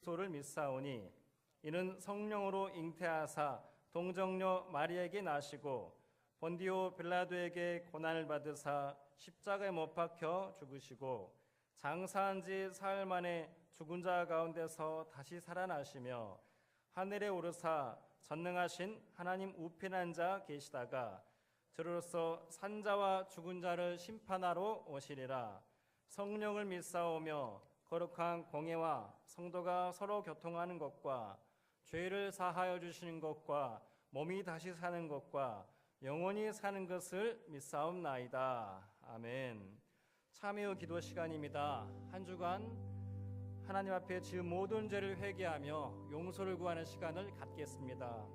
소를 믿사오니 이는 성령으로 잉태하사 동정녀 마리에게 나시고 본디오 빌라도에게 고난을 받으사 십자가에 못 박혀 죽으시고 장사한 지 사흘 만에 죽은 자 가운데서 다시 살아나시며 하늘에 오르사 전능하신 하나님 우편한 자 계시다가 저로서 산자와 죽은 자를 심판하러 오시리라. 성령을 믿사오며 거룩한 공예와 성도가 서로 교통하는 것과 죄를 사하여 주시는 것과 몸이 다시 사는 것과 영원히 사는 것을 믿사옵나이다. 아멘. 참여 기도 시간입니다. 한 주간 하나님 앞에 지은 모든 죄를 회개하며 용서를 구하는 시간을 갖겠습니다.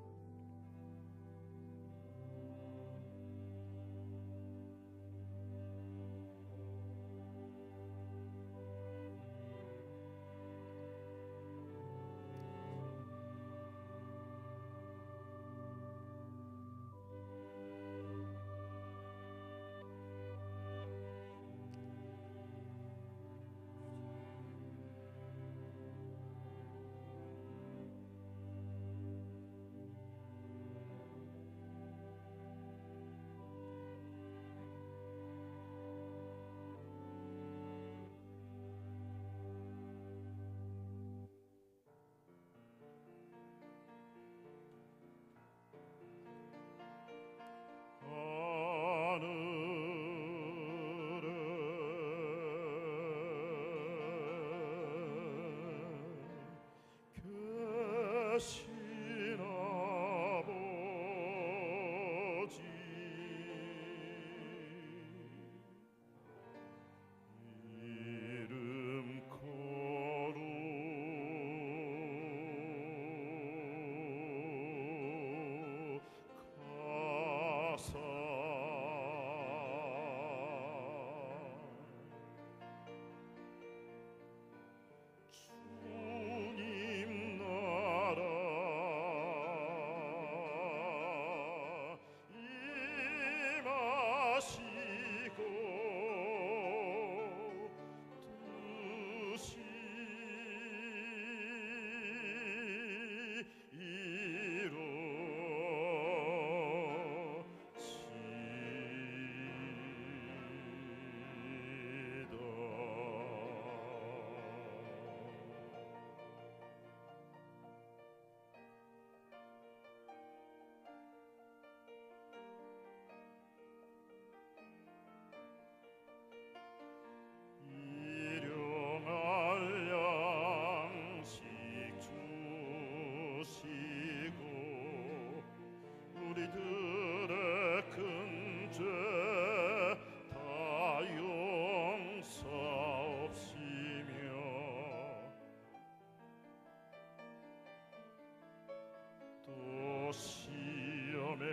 또 시험에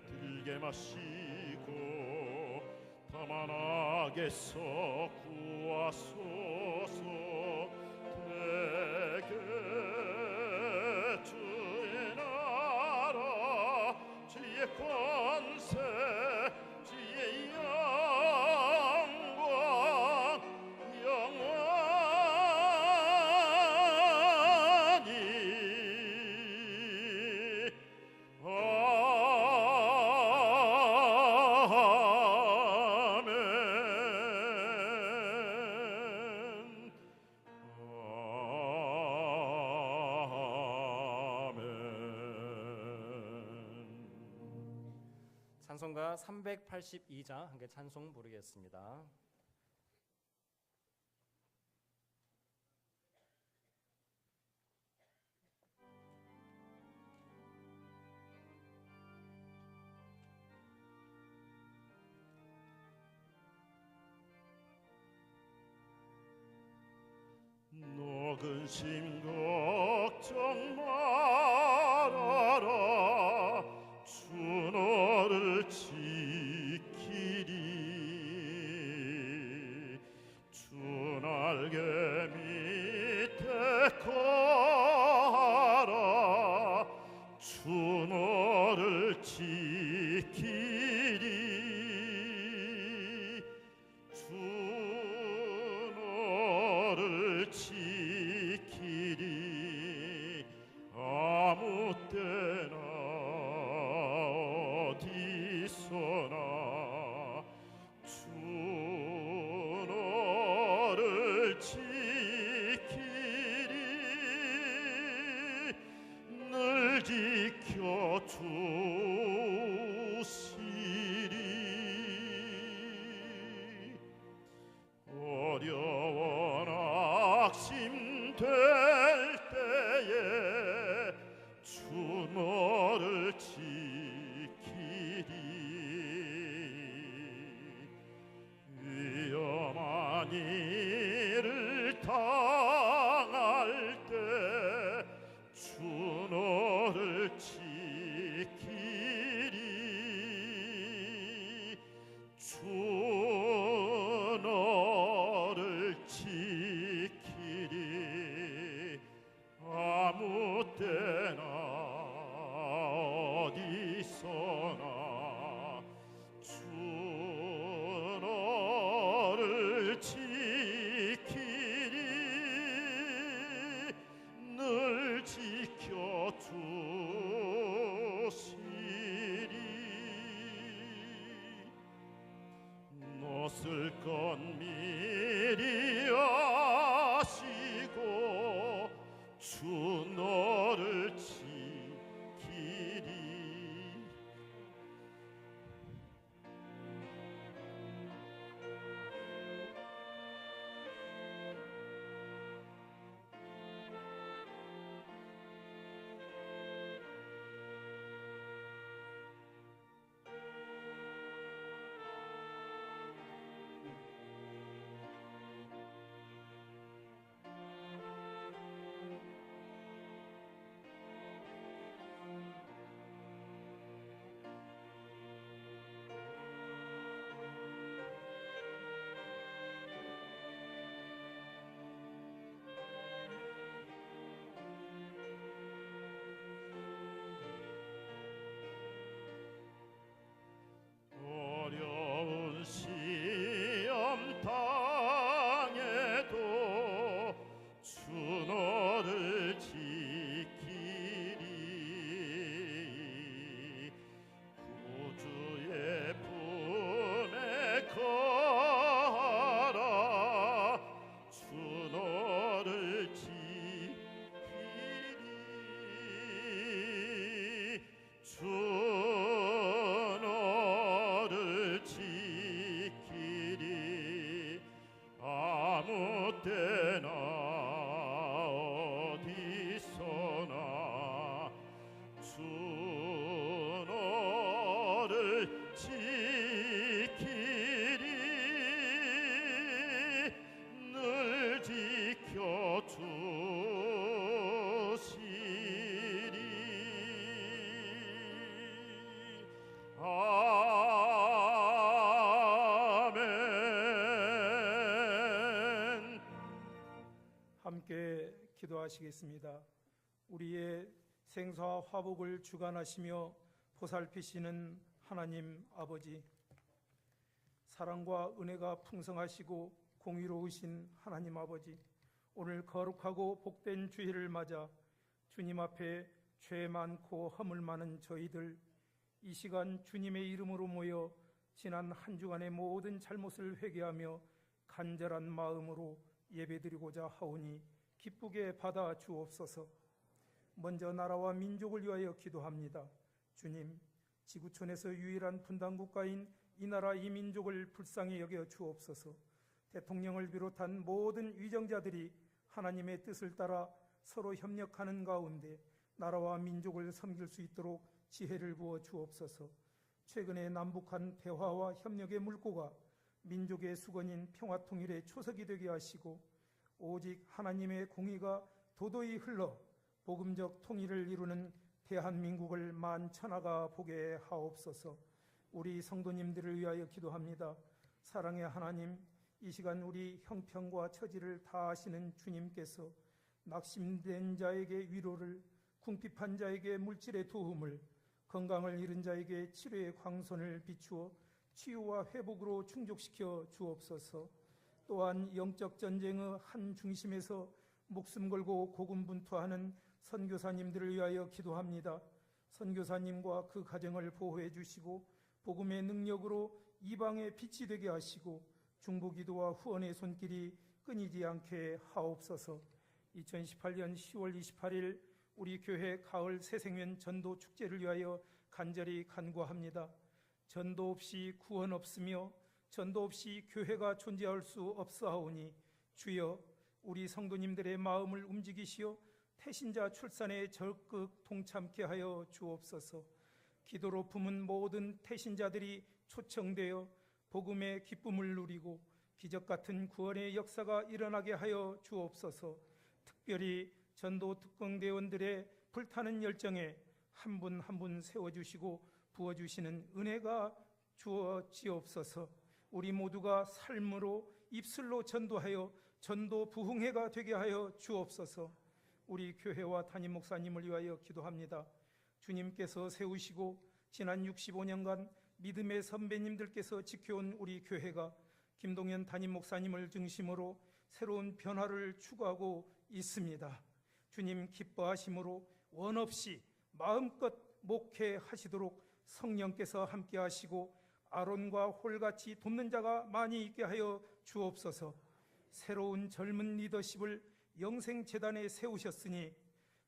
들게 마시고 다만 악에서 구하소서. 대개 주의 나라 주의 권세 주의 영광 영원히 찬송가 382장 함께 찬송 부르겠습니다. 녹은 심 걱정 말아라. 주 너를 지키리. 주 날개 밑에 거하라. 주 너를 지키리. 주 너를 지키리. 지켜 주시리. 어려워 낙심될 때에 주 너를 지키리. 위험한 일을 당할 때 주 너를 지키리. 주 너를 지키리. 아무 때나 어디서나 주 너를 지키리. 늘 지켜 주시리. 못쓸 것 미리 아시고 주 너를 지키리. 어려운 시험 당해도 주 너를 지키리. 구주의 품에 거하라. 주 너를 지키리. 주 너를 지키리. 아무 때나 어디서나 주 너를 지키리. 늘 지켜 주시리. 아멘. 함께 기도하시겠습니다. 우리의 생사와 화복을 주관하시며 보살피시는 하나님 아버지, 사랑과 은혜가 풍성하시고 공의로우신 하나님 아버지, 오늘 거룩하고 복된 주일을 맞아 주님 앞에 죄 많고 허물 많은 저희들, 이 시간 주님의 이름으로 모여 지난 한 주간의 모든 잘못을 회개하며 간절한 마음으로 예배드리고자 하오니 기쁘게 받아 주옵소서. 먼저 나라와 민족을 위하여 기도합니다. 주님, 지구촌에서 유일한 분단 국가인 이 나라 이 민족을 불쌍히 여겨 주옵소서. 대통령을 비롯한 모든 위정자들이 하나님의 뜻을 따라 서로 협력하는 가운데 나라와 민족을 섬길 수 있도록 지혜를 부어 주옵소서. 최근에 남북한 대화와 협력의 물꼬가 민족의 수건인 평화통일의 초석이 되게 하시고 오직 하나님의 공의가 도도히 흘러 복음적 통일을 이루는 대한민국을 만천하가 보게 하옵소서. 우리 성도님들을 위하여 기도합니다. 사랑의 하나님, 이 시간 우리 형편과 처지를 다 아시는 주님께서 낙심된 자에게 위로를, 궁핍한 자에게 물질의 도움을, 건강을 잃은 자에게 치료의 광선을 비추어 치유와 회복으로 충족시켜 주옵소서. 또한 영적 전쟁의 한 중심에서 목숨 걸고 고군분투하는 선교사님들을 위하여 기도합니다. 선교사님과 그 가정을 보호해 주시고 복음의 능력으로 이방의 빛이 되게 하시고 중보기도와 후원의 손길이 끊이지 않게 하옵소서. 2018년 10월 28일 우리 교회 가을 새생명 전도 축제를 위하여 간절히 간구합니다. 전도 없이 구원 없으며 전도 없이 교회가 존재할 수 없사오니 주여 우리 성도님들의 마음을 움직이시어 태신자 출산에 적극 동참케 하여 주옵소서. 기도로 품은 모든 태신자들이 초청되어 복음의 기쁨을 누리고 기적 같은 구원의 역사가 일어나게 하여 주옵소서. 특별히 전도 특공대원들의 불타는 열정에 한 분 한 분 세워주시고 부어주시는 은혜가 주어지옵소서. 우리 모두가 삶으로 입술로 전도하여 전도 부흥회가 되게 하여 주옵소서. 우리 교회와 담임 목사님을 위하여 기도합니다. 주님께서 세우시고 지난 65년간 믿음의 선배님들께서 지켜온 우리 교회가 김동현 담임 목사님을 중심으로 새로운 변화를 추구하고 있습니다. 주님 기뻐하심으로 원없이 마음껏 목회하시도록 성령께서 함께 하시고 아론과 홀같이 돕는 자가 많이 있게 하여 주옵소서. 새로운 젊은 리더십을 영생재단에 세우셨으니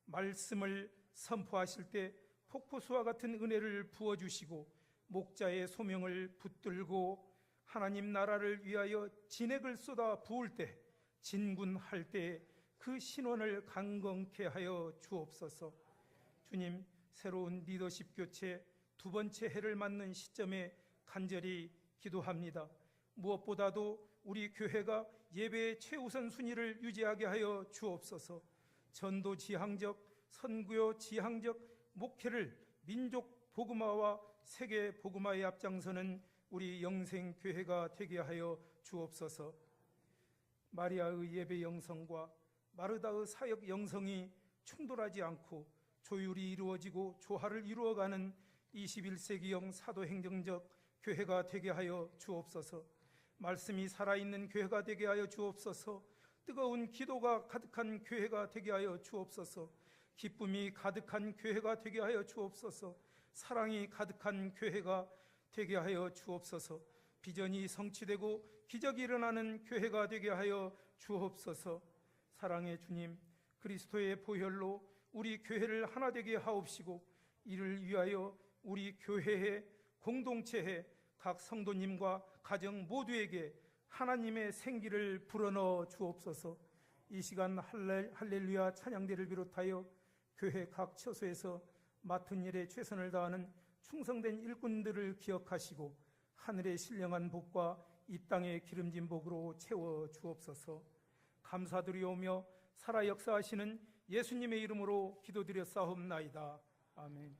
말씀을 선포하실 때 폭포수와 같은 은혜를 부어주시고 목자의 소명을 붙들고 하나님 나라를 위하여 진액을 쏟아 부을 때 진군할 때 그 신원을 강건케 하여 주옵소서. 주님, 새로운 리더십 교체 두 번째 해를 맞는 시점에 간절히 기도합니다. 무엇보다도 우리 교회가 예배의 최우선 순위를 유지하게 하여 주옵소서. 전도 지향적, 선구요 지향적 목회를 민족 복음화와 세계 복음화에 앞장서는 우리 영생교회가 되게 하여 주옵소서. 마리아의 예배 영성과 마르다의 사역 영성이 충돌하지 않고 조율이 이루어지고 조화를 이루어가는 21세기형 사도행정적 교회가 되게 하여 주옵소서. 말씀이 살아있는 교회가 되게 하여 주옵소서. 뜨거운 기도가 가득한 교회가 되게 하여 주옵소서. 기쁨이 가득한 교회가 되게 하여 주옵소서. 사랑이 가득한 교회가 되게 하여 주옵소서. 비전이 성취되고 기적이 일어나는 교회가 되게 하여 주옵소서. 사랑의 주님, 그리스도의 보혈로 우리 교회를 하나 되게 하옵시고 이를 위하여 우리 교회의 공동체에 각 성도님과 가정 모두에게 하나님의 생기를 불어넣어 주옵소서. 이 시간 할렐루야 찬양대를 비롯하여 교회 각 처소에서 맡은 일에 최선을 다하는 충성된 일꾼들을 기억하시고 하늘의 신령한 복과 이 땅의 기름진 복으로 채워 주옵소서. 감사드리오며 살아 역사하시는 예수님의 이름으로 기도드렸사옵나이다. 아멘.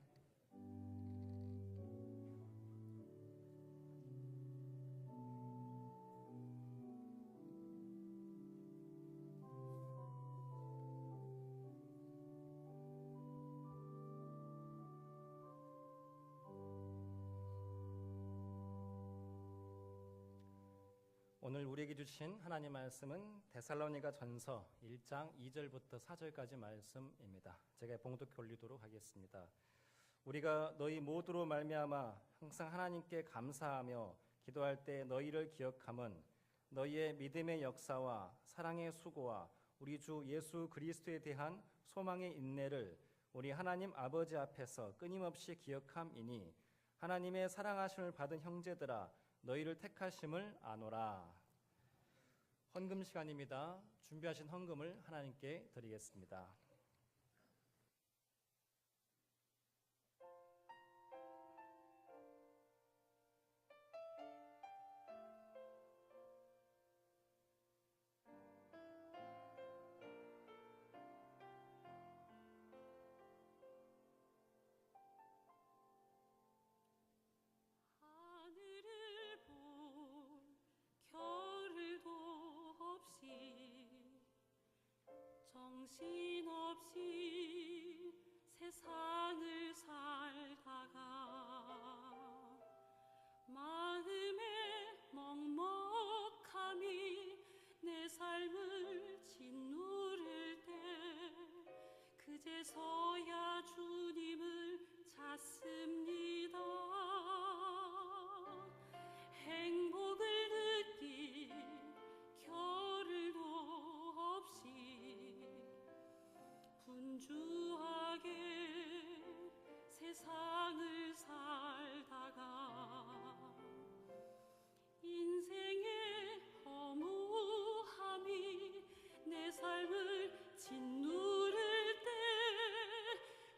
오늘 우리에게 주신 하나님 말씀은 데살로니가 전서 1장 2절부터 4절까지 말씀입니다. 제가 봉독해 올리도록 하겠습니다. 우리가 너희 모두로 말미암아 항상 하나님께 감사하며 기도할 때 너희를 기억함은 너희의 믿음의 역사와 사랑의 수고와 우리 주 예수 그리스도에 대한 소망의 인내를 우리 하나님 아버지 앞에서 끊임없이 기억함이니 하나님의 사랑하심을 받은 형제들아 너희를 택하심을 아노라. 헌금 시간입니다. 준비하신 헌금을 하나님께 드리겠습니다. 정신없이 세상을 살다가 마음의 먹먹함이 내 삶을 짓누를 때 그제서야 주님을 찾습니다. 행복을 느낄 겨를도 없이 분주한 분주하게 세상을 살다가 인생의 허무함이 내 삶을 짓누를 때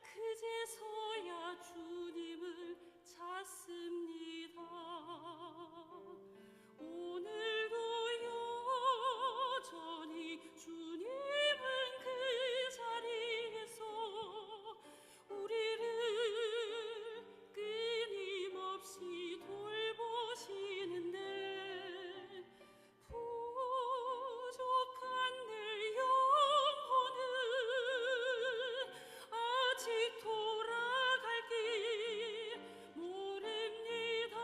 그제서야 주님을 찾습니다. 오늘도 여전히 주님은 그 자리에서 우리를 끊임없이 돌보시는데 부족한 내 영혼은 아직 돌아갈 길 모릅니다.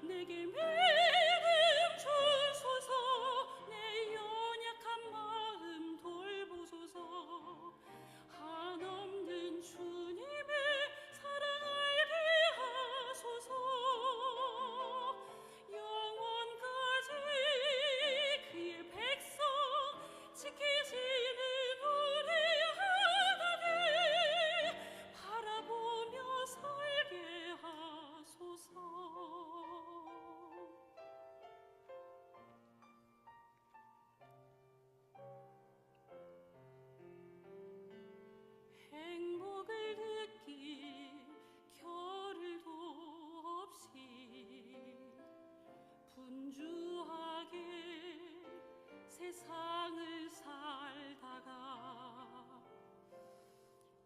내게 믿음 주소서, 내 연약한 마음 돌보소서. 한없는 주님의 사랑 알게 하소서. 영원까지 그의 백성 지키시는 우리 하나님 바라보며 살게 하소서. 행복을 느낄 겨를도 없이 분주하게 세상을 살다가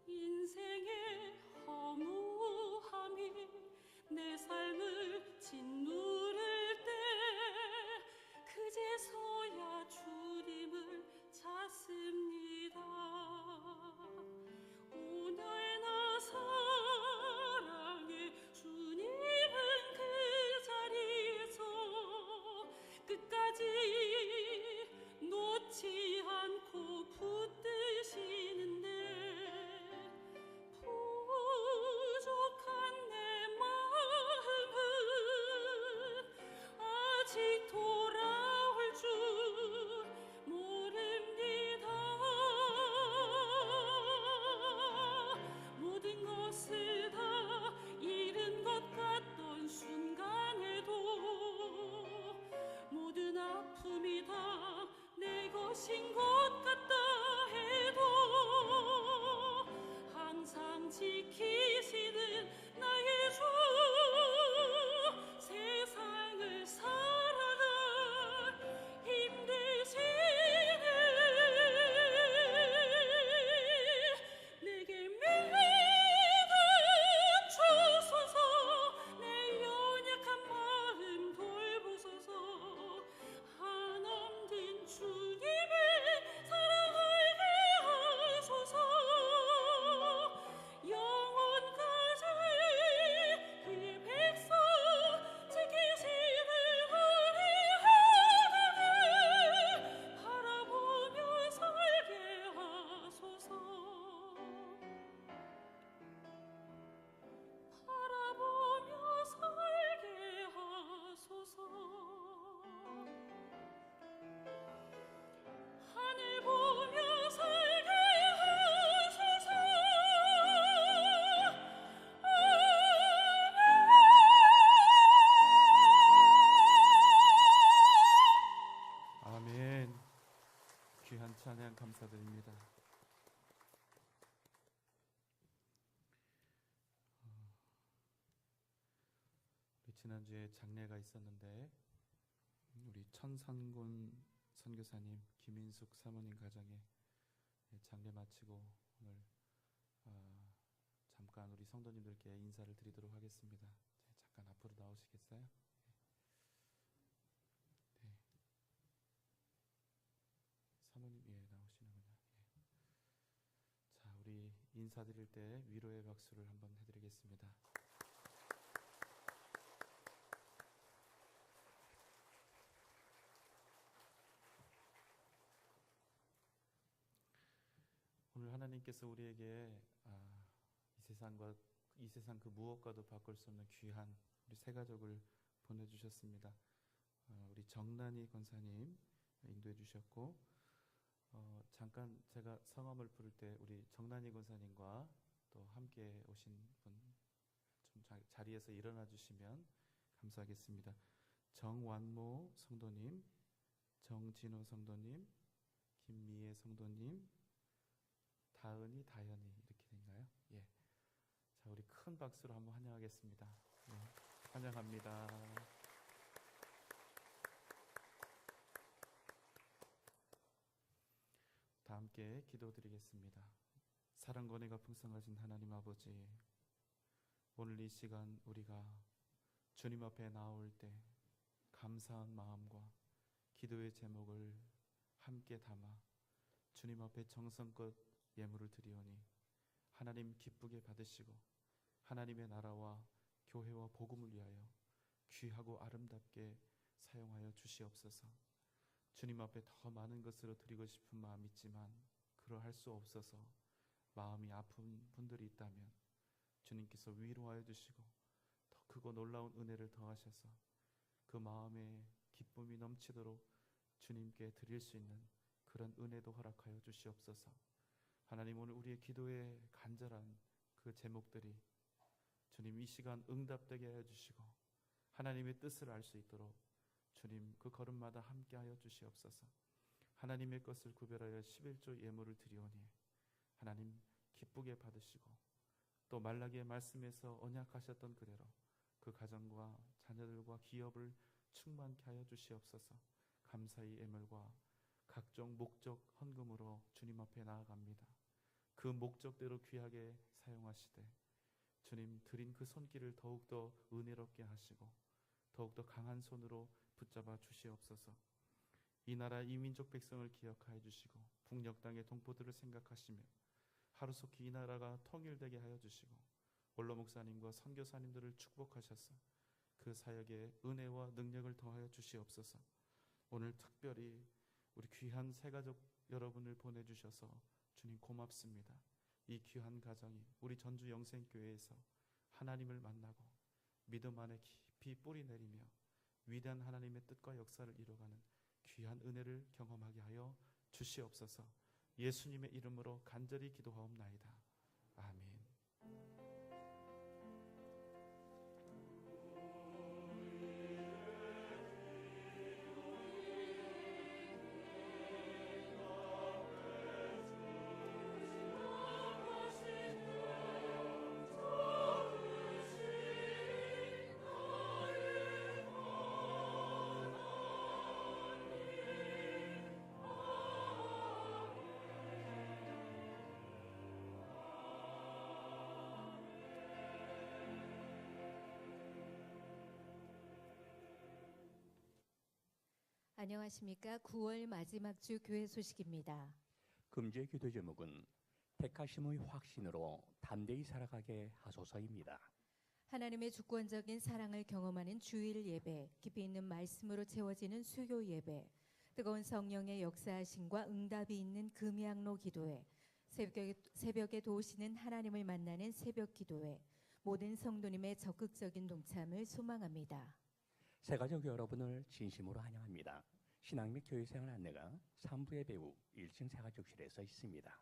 인생의 허무함이 내 삶을 짓누를 때 그제서야 주님을 찾습니다. 오늘 나 사랑해 주님은 그 자리에서 끝까지 놓지 않고 붙드시는데 부족한 내 마음은 아직 돌아올 줄 모릅니다. 모든 것을 다 잃은 것 같던 순간에도 모든 아픔이 다 내 것인 것 같다 해도 항상 지키시는 나의 주 세상을 살아가 힘드시네 내게 믿음 주소서 내 연약한 마음 돌보소서 한없는 주님의 사랑 알게 하소서 영원까지 그의 백성 지키시는 우리 하나님 바라보며 살게 하소서 바라보며 살게 하소서 하늘 보며 살게 하소서 아멘. 귀한 찬양 감사드립니다. 우리 지난주에 장례가 있었는데 우리 천산군 선교사님 김인숙 사모님 가정에 장례 마치고 오늘 잠깐 우리 성도님들께 인사를 드리도록 하겠습니다. 잠깐 앞으로 나오시겠어요? 네. 사모님 나오시는군요. 자, 우리 인사드릴 때 위로의 박수를 한번 해드리겠습니다. 오늘 하나님께서 우리에게 이 세상 그 무엇과도 바꿀 수 없는 귀한 우리 세 가족을 보내주셨습니다. 우리 정란희 권사님 인도해 주셨고 잠깐 제가 성함을 부를 때 우리 정난희 권사님과 또 함께 오신 분 좀 자리에서 일어나 주시면 감사하겠습니다. 정완모 성도님, 정진호 성도님, 김미애 성도님, 다은이, 다현이 이렇게 된가요? 예. 자, 우리 큰 박수로 한번 환영하겠습니다. 예, 환영합니다. 다 함께 기도드리겠습니다. 사랑과 은혜가 풍성하신 하나님 아버지, 오늘 이 시간 우리가 주님 앞에 나올 때 감사한 마음과 기도의 제목을 함께 담아 주님 앞에 정성껏 예물을 드리오니 하나님 기쁘게 받으시고 하나님의 나라와 교회와 복음을 위하여 귀하고 아름답게 사용하여 주시옵소서. 주님 앞에 더 많은 것으로 드리고 싶은 마음이 있지만 그러할 수 없어서 마음이 아픈 분들이 있다면 주님께서 위로하여 주시고 더 크고 놀라운 은혜를 더하셔서 그 마음에 기쁨이 넘치도록 주님께 드릴 수 있는 그런 은혜도 허락하여 주시옵소서. 하나님, 오늘 우리의 기도에 간절한 그 제목들이 주님 이 시간 응답되게 하여 주시고 하나님의 뜻을 알 수 있도록 주님 그 걸음마다 함께하여 주시옵소서. 하나님의 것을 구별하여 11조 예물을 드리오니 하나님 기쁘게 받으시고 또 말라기의 말씀에서 언약하셨던 그대로 그 가정과 자녀들과 기업을 충만케 하여 주시옵소서. 감사의 예물과 각종 목적 헌금으로 주님 앞에 나아갑니다. 그 목적대로 귀하게 사용하시되 주님 드린 그 손길을 더욱더 은혜롭게 하시고 더욱더 강한 손으로 붙잡아 주시옵소서. 이 나라 이 민족 백성을 기억하여 주시고 북녘 땅의 동포들을 생각하시며 하루속히 이 나라가 통일되게 하여 주시고 원로 목사님과 선교사님들을 축복하셔서 그 사역에 은혜와 능력을 더하여 주시옵소서. 오늘 특별히 우리 귀한 새가족 여러분을 보내주셔서 주님 고맙습니다. 이 귀한 가정이 우리 전주 영생교회에서 하나님을 만나고 믿음 안에 깊이 뿌리 내리며 위대한 하나님의 뜻과 역사를 이루어가는 귀한 은혜를 경험하게 하여 주시옵소서. 예수님의 이름으로 간절히 기도하옵나이다. 아멘. 안녕하십니까. 9월 마지막 주 교회 소식입니다. 금주의 기도 제목은 택하심의 확신으로 담대히 살아가게 하소서입니다. 하나님의 주권적인 사랑을 경험하는 주일 예배, 깊이 있는 말씀으로 채워지는 수요 예배, 뜨거운 성령의 역사하심과 응답이 있는 금양로 기도회, 새벽에 도우시는 하나님을 만나는 새벽 기도회, 모든 성도님의 적극적인 동참을 소망합니다. 새가족 여러분을 진심으로 환영합니다. 신앙 및 교회생활 안내가 3부의 배우 1층 새가족실에서 있습니다.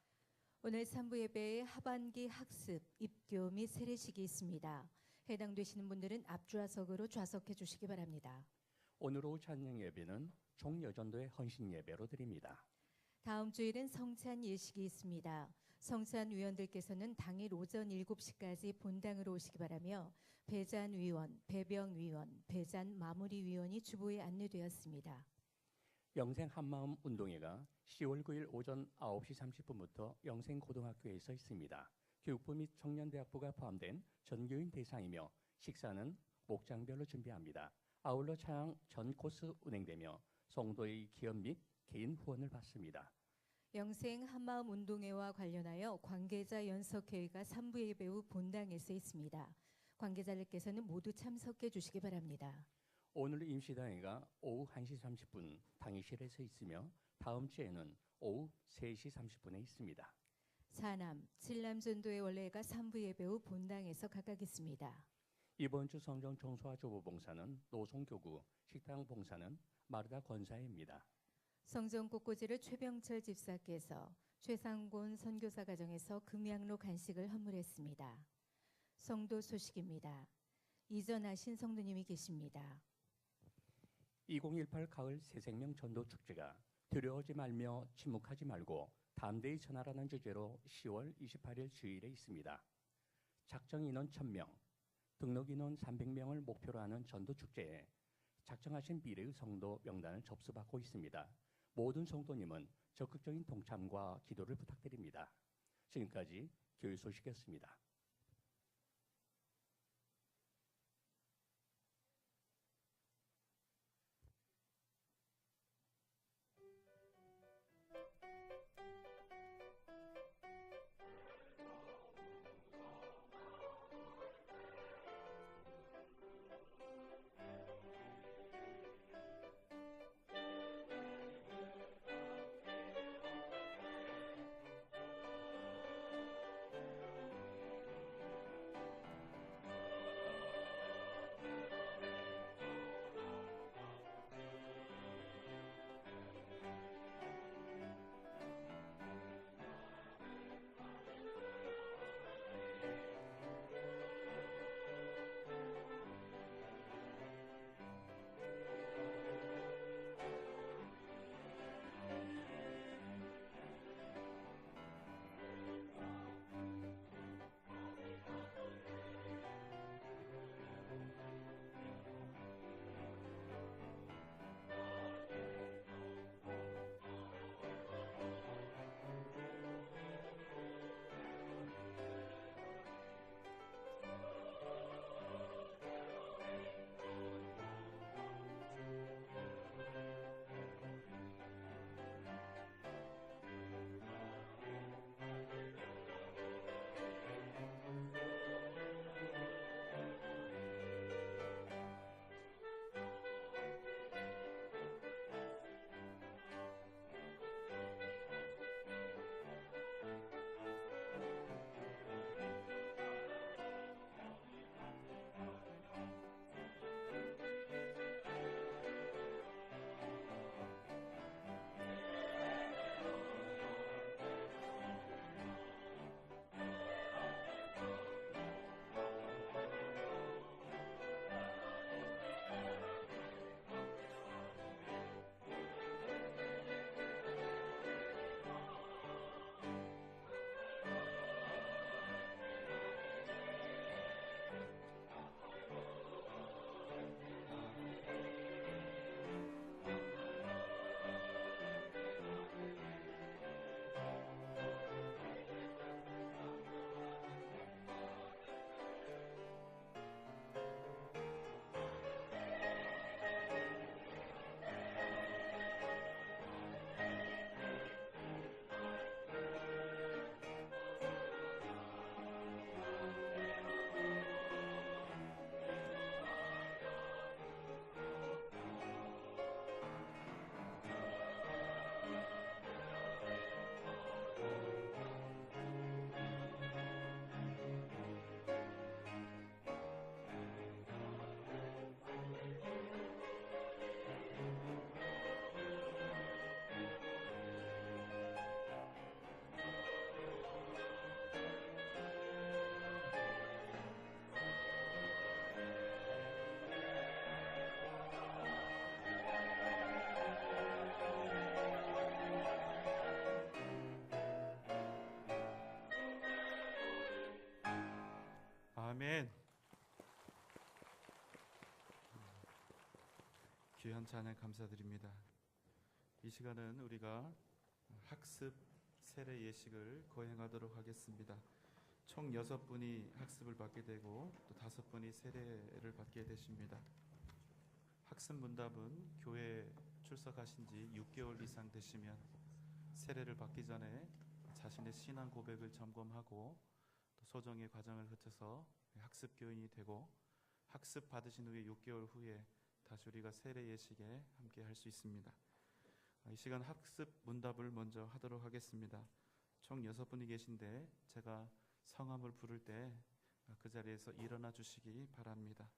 오늘 3부 예배에 하반기 학습, 입교 및 세례식이 있습니다. 해당되시는 분들은 앞좌석으로 좌석해 주시기 바랍니다. 오늘 오후 찬양 예배는 종여전도의 헌신 예배로 드립니다. 다음 주일은 성찬 예식이 있습니다. 성찬 위원들께서는 당일 오전 7시까지 본당으로 오시기 바라며 배잔 위원, 배병 위원, 배잔 마무리 위원이 주보에 안내되었습니다. 영생 한마음 운동회가 10월 9일 오전 9시 30분부터 영생고등학교에서 있습니다. 교육부 및 청년대학부가 포함된 전교인 대상이며 식사는 목장별로 준비합니다. 아울러 차량 전 코스 운행되며 성도의 기업 및 개인 후원을 받습니다. 영생 한마음 운동회와 관련하여 관계자 연석회의가 3부 예배 후 본당에서 있습니다. 관계자들께서는 모두 참석해 주시기 바랍니다. 오늘 임시당회가 오후 1시 30분 당의실에서 있으며 다음 주에는 오후 3시 30분에 있습니다. 4남, 7남 전도의 원래가 3부 예배 후 본당에서 각각 있습니다. 이번 주 성경 청소와 조보 봉사는 노송교구, 식당 봉사는 마르다 권사입니다. 성전 꽃꽂이를 최병철 집사께서 최상곤 선교사 가정에서 금양로 간식을 헌물했습니다. 성도 소식입니다. 이전하신 성도님이 계십니다. 2018 가을 새생명 전도 축제가 두려워하지 말며 침묵하지 말고 담대히 전하라는 주제로 10월 28일 주일에 있습니다. 작정 인원 1,000명, 등록 인원 300명을 목표로 하는 전도 축제에 작정하신 미래의 성도 명단을 접수받고 있습니다. 모든 성도님은 적극적인 동참과 기도를 부탁드립니다. 지금까지 교회 소식이었습니다. 아멘. 귀한 찬양 감사드립니다. 이 시간은 우리가 학습 세례 예식을 거행하도록 하겠습니다. 총 6분이 학습을 받게 되고 또 5분이 세례를 받게 되십니다. 학습 문답은 교회에 출석하신 지 6개월 이상 되시면 세례를 받기 전에 자신의 신앙 고백을 점검하고 또 소정의 과정을 거쳐서 학습 교인이 되고 학습 받으신 후에 6개월 후에 다시 우리가 세례 예식에 함께 할 수 있습니다. 이 시간 학습 문답을 먼저 하도록 하겠습니다. 총 6분이 계신데 제가 성함을 부를 때 그 자리에서 일어나 주시기 바랍니다.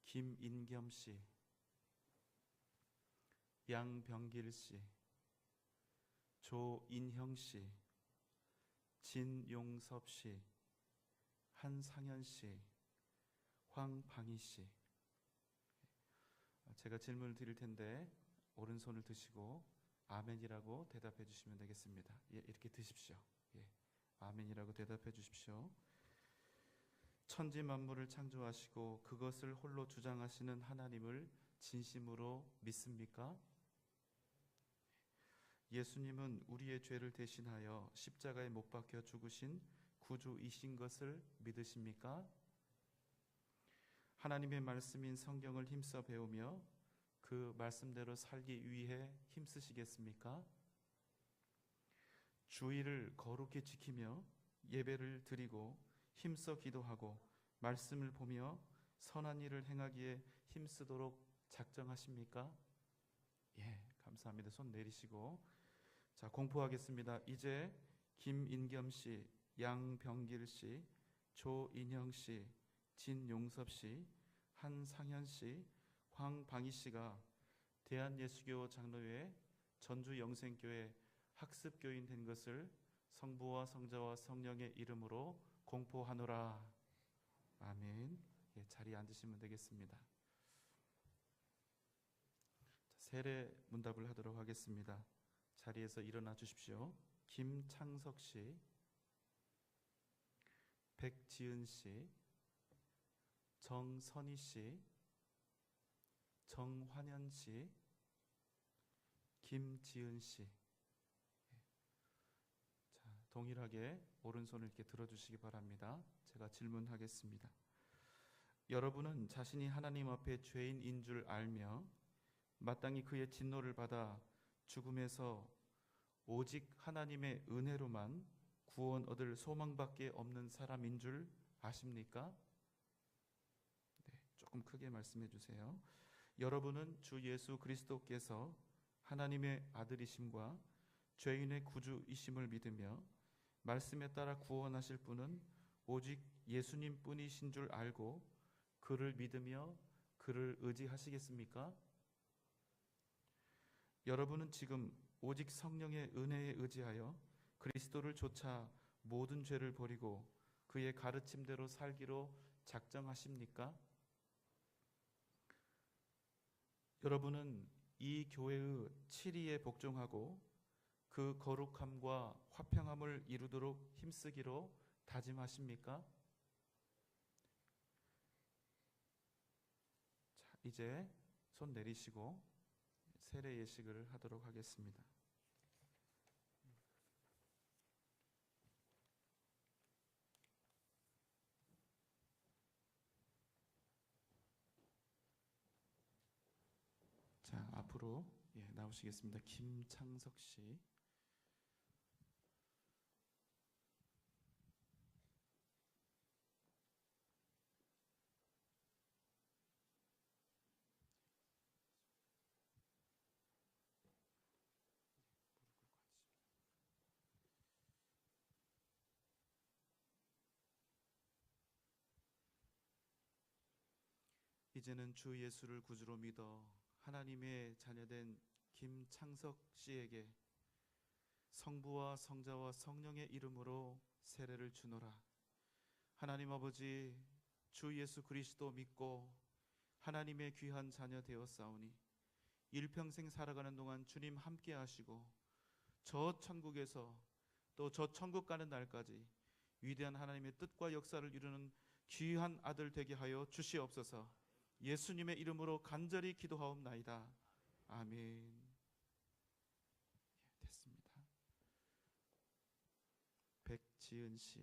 김인겸 씨, 양병길 씨, 조인형 씨, 진용섭 씨, 한상현 씨, 황방희 씨. 제가 질문을 드릴 텐데 오른손을 드시고 아멘이라고 대답해 주시면 되겠습니다. 예, 이렇게 드십시오. 예, 아멘이라고 대답해 주십시오. 천지 만물을 창조하시고 그것을 홀로 주장하시는 하나님을 진심으로 믿습니까? 예수님은 우리의 죄를 대신하여 십자가에 못 박혀 죽으신 구주이신 것을 믿으십니까? 하나님의 말씀인 성경을 힘써 배우며 그 말씀대로 살기 위해 힘쓰시겠습니까? 주의를 거룩히 지키며 예배를 드리고 힘써 기도하고 말씀을 보며 선한 일을 행하기에 힘쓰도록 작정하십니까? 예, 감사합니다. 손 내리시고 자, 공포하겠습니다. 이제 김인겸 씨, 양병길 씨, 조인형 씨, 진용섭 씨, 한상현 씨, 황방희 씨가 대한예수교 장로회 전주영생교회 학습교인 된 것을 성부와 성자와 성령의 이름으로 공포하노라. 아멘. 예, 자리에 앉으시면 되겠습니다. 세례 문답을 하도록 하겠습니다. 자리에서 일어나 주십시오. 김창석 씨, 백지은 씨, 정선희 씨, 정환연 씨, 김지은 씨. 자, 동일하게 오른손을 이렇게 들어주시기 바랍니다. 제가 질문하겠습니다. 여러분은 자신이 하나님 앞에 죄인인 줄 알며 마땅히 그의 진노를 받아 죽음에서 오직 하나님의 은혜로만 구원 얻을 소망밖에 없는 사람인 줄 아십니까? 네, 조금 크게 말씀해 주세요. 여러분은 주 예수 그리스도께서 하나님의 아들이심과 죄인의 구주이심을 믿으며 말씀에 따라 구원하실 분은 오직 예수님 뿐이신 줄 알고 그를 믿으며 그를 의지하시겠습니까? 여러분은 지금 오직 성령의 은혜에 의지하여 그리스도를 좇아 모든 죄를 버리고 그의 가르침대로 살기로 작정하십니까? 여러분은 이 교회의 7위에 복종하고 그 거룩함과 화평함을 이루도록 힘쓰기로 다짐하십니까? 자, 이제 손 내리시고 세례 예식을 하도록 하겠습니다. 자, 앞으로 나오시겠습니다. 김창석 씨. 이제는 주 예수를 구주로 믿어 하나님의 자녀된 김창석 씨에게 성부와 성자와 성령의 이름으로 세례를 주노라. 하나님 아버지, 주 예수 그리스도 믿고 하나님의 귀한 자녀 되었사오니 일평생 살아가는 동안 주님 함께 하시고 저 천국에서 또 저 천국 가는 날까지 위대한 하나님의 뜻과 역사를 이루는 귀한 아들 되게 하여 주시옵소서. 예수님의 이름으로 간절히 기도하옵나이다. 아멘. 됐습니다. 백지은 씨,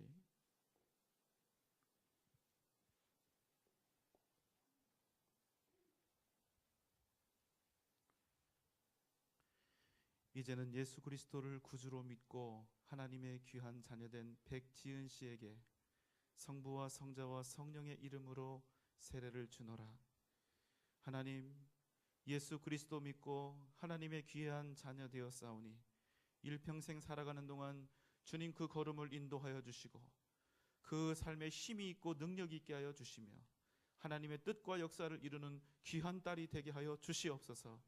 이제는 예수 그리스도를 구주로 믿고 하나님의 귀한 자녀된 백지은 씨에게 성부와 성자와 성령의 이름으로 세례를 주노라. 하나님, 예수 그리스도 믿고 하나님의 귀한 자녀 되었사오니 일평생 살아가는 동안 주님 그 걸음을 인도하여 주시고 그 삶에 힘이 있고 능력이 있게 하여 주시며 하나님의 뜻과 역사를 이루는 귀한 딸이 되게 하여 주시옵소서.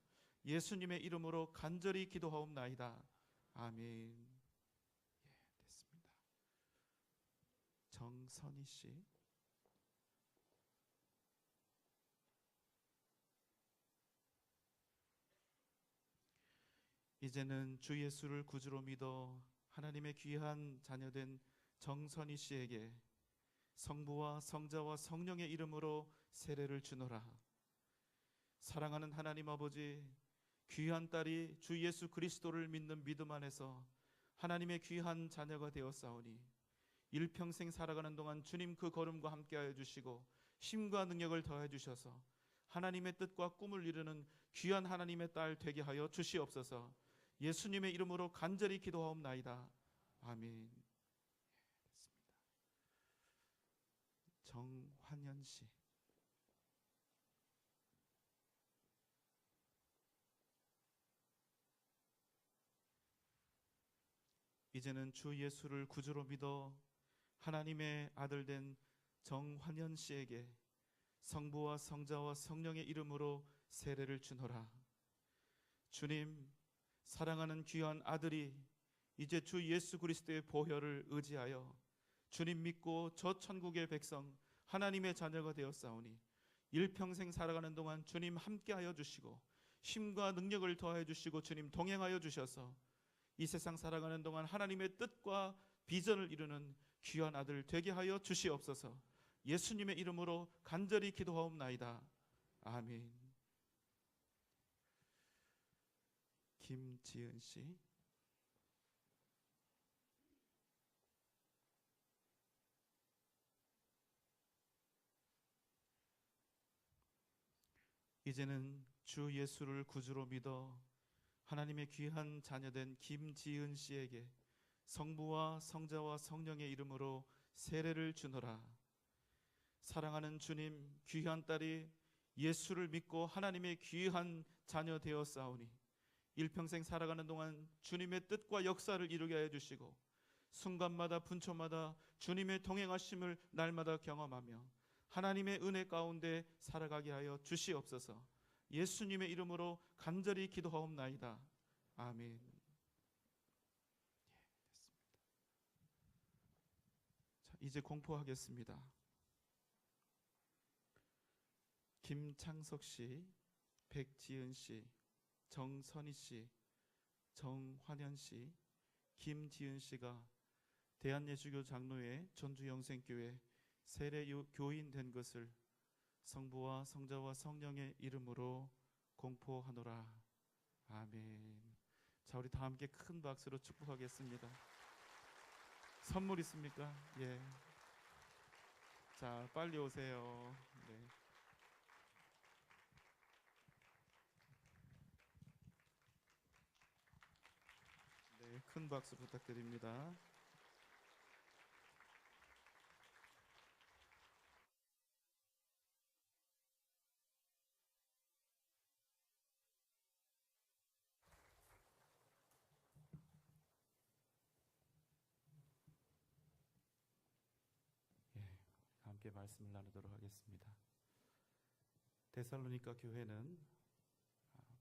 예수님의 이름으로 간절히 기도하옵나이다. 아멘. 예, 됐습니다. 정선희 씨. 이제는 주 예수를 구주로 믿어 하나님의 귀한 자녀된 정선희 씨에게 성부와 성자와 성령의 이름으로 세례를 주노라. 사랑하는 하나님 아버지, 귀한 딸이 주 예수 그리스도를 믿는 믿음 안에서 하나님의 귀한 자녀가 되었사오니 일평생 살아가는 동안 주님 그 걸음과 함께하여 주시고 힘과 능력을 더해 주셔서 하나님의 뜻과 꿈을 이루는 귀한 하나님의 딸 되게 하여 주시옵소서. 예수님의 이름으로 간절히 기도하옵나이다. 아멘. 됐습니다. 정환연 씨. 이제는 주 예수를 구주로 믿어 하나님의 아들 된 정환연 씨에게 성부와 성자와 성령의 이름으로 세례를 주노라. 주님, 사랑하는 귀한 아들이 이제 주 예수 그리스도의 보혈을 의지하여 주님 믿고 저 천국의 백성 하나님의 자녀가 되었사오니 일평생 살아가는 동안 주님 함께하여 주시고 힘과 능력을 더해 주시고 주님 동행하여 주셔서 이 세상 살아가는 동안 하나님의 뜻과 비전을 이루는 귀한 아들 되게 하여 주시옵소서. 예수님의 이름으로 간절히 기도하옵나이다. 아멘. 김지은 씨. 이제는 주 예수를 구주로 믿어 하나님의 귀한 자녀된 김지은 씨에게 성부와 성자와 성령의 이름으로 세례를 주노라. 사랑하는 주님, 귀한 딸이 예수를 믿고 하나님의 귀한 자녀 되었사오니 일평생 살아가는 동안 주님의 뜻과 역사를 이루게 해 주시고 순간마다 분초마다 주님의 동행하심을 날마다 경험하며 하나님의 은혜 가운데 살아가게 하여 주시옵소서. 예수님의 이름으로 간절히 기도하옵나이다. 아멘. 됐습니다. 자, 이제 공포하겠습니다. 김창석 씨, 백지은 씨, 정선희 씨, 정환연 씨, 김지은 씨가 대한예수교 장로회 전주영생교회 세례 교인 된 것을 성부와 성자와 성령의 이름으로 공포하노라. 아멘. 자, 우리 다 함께 큰 박수로 축복하겠습니다. 선물 있습니까? 예. 자, 빨리 오세요. 네. 네, 큰 박수 부탁드립니다. 함께 말씀을 나누도록 하겠습니다. 데살로니가 교회는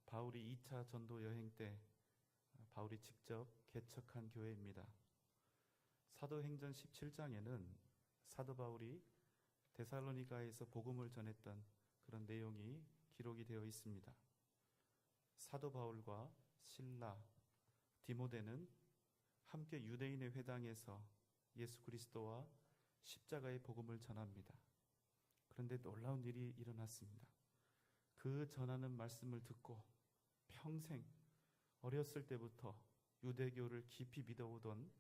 바울이 2차 전도 여행 때 바울이 직접 개척한 교회입니다. 사도행전 17장에는 사도 바울이 데살로니가에서 복음을 전했던 그런 내용이 기록이 되어 있습니다. 사도 바울과 실라, 디모데는 함께 유대인의 회당에서 예수 그리스도와 십자가의 복음을 전합니다. 그런데 놀라운 일이 일어났습니다. 그 전하는 말씀을 듣고 평생 어렸을 때부터 유대교를 깊이 믿어오던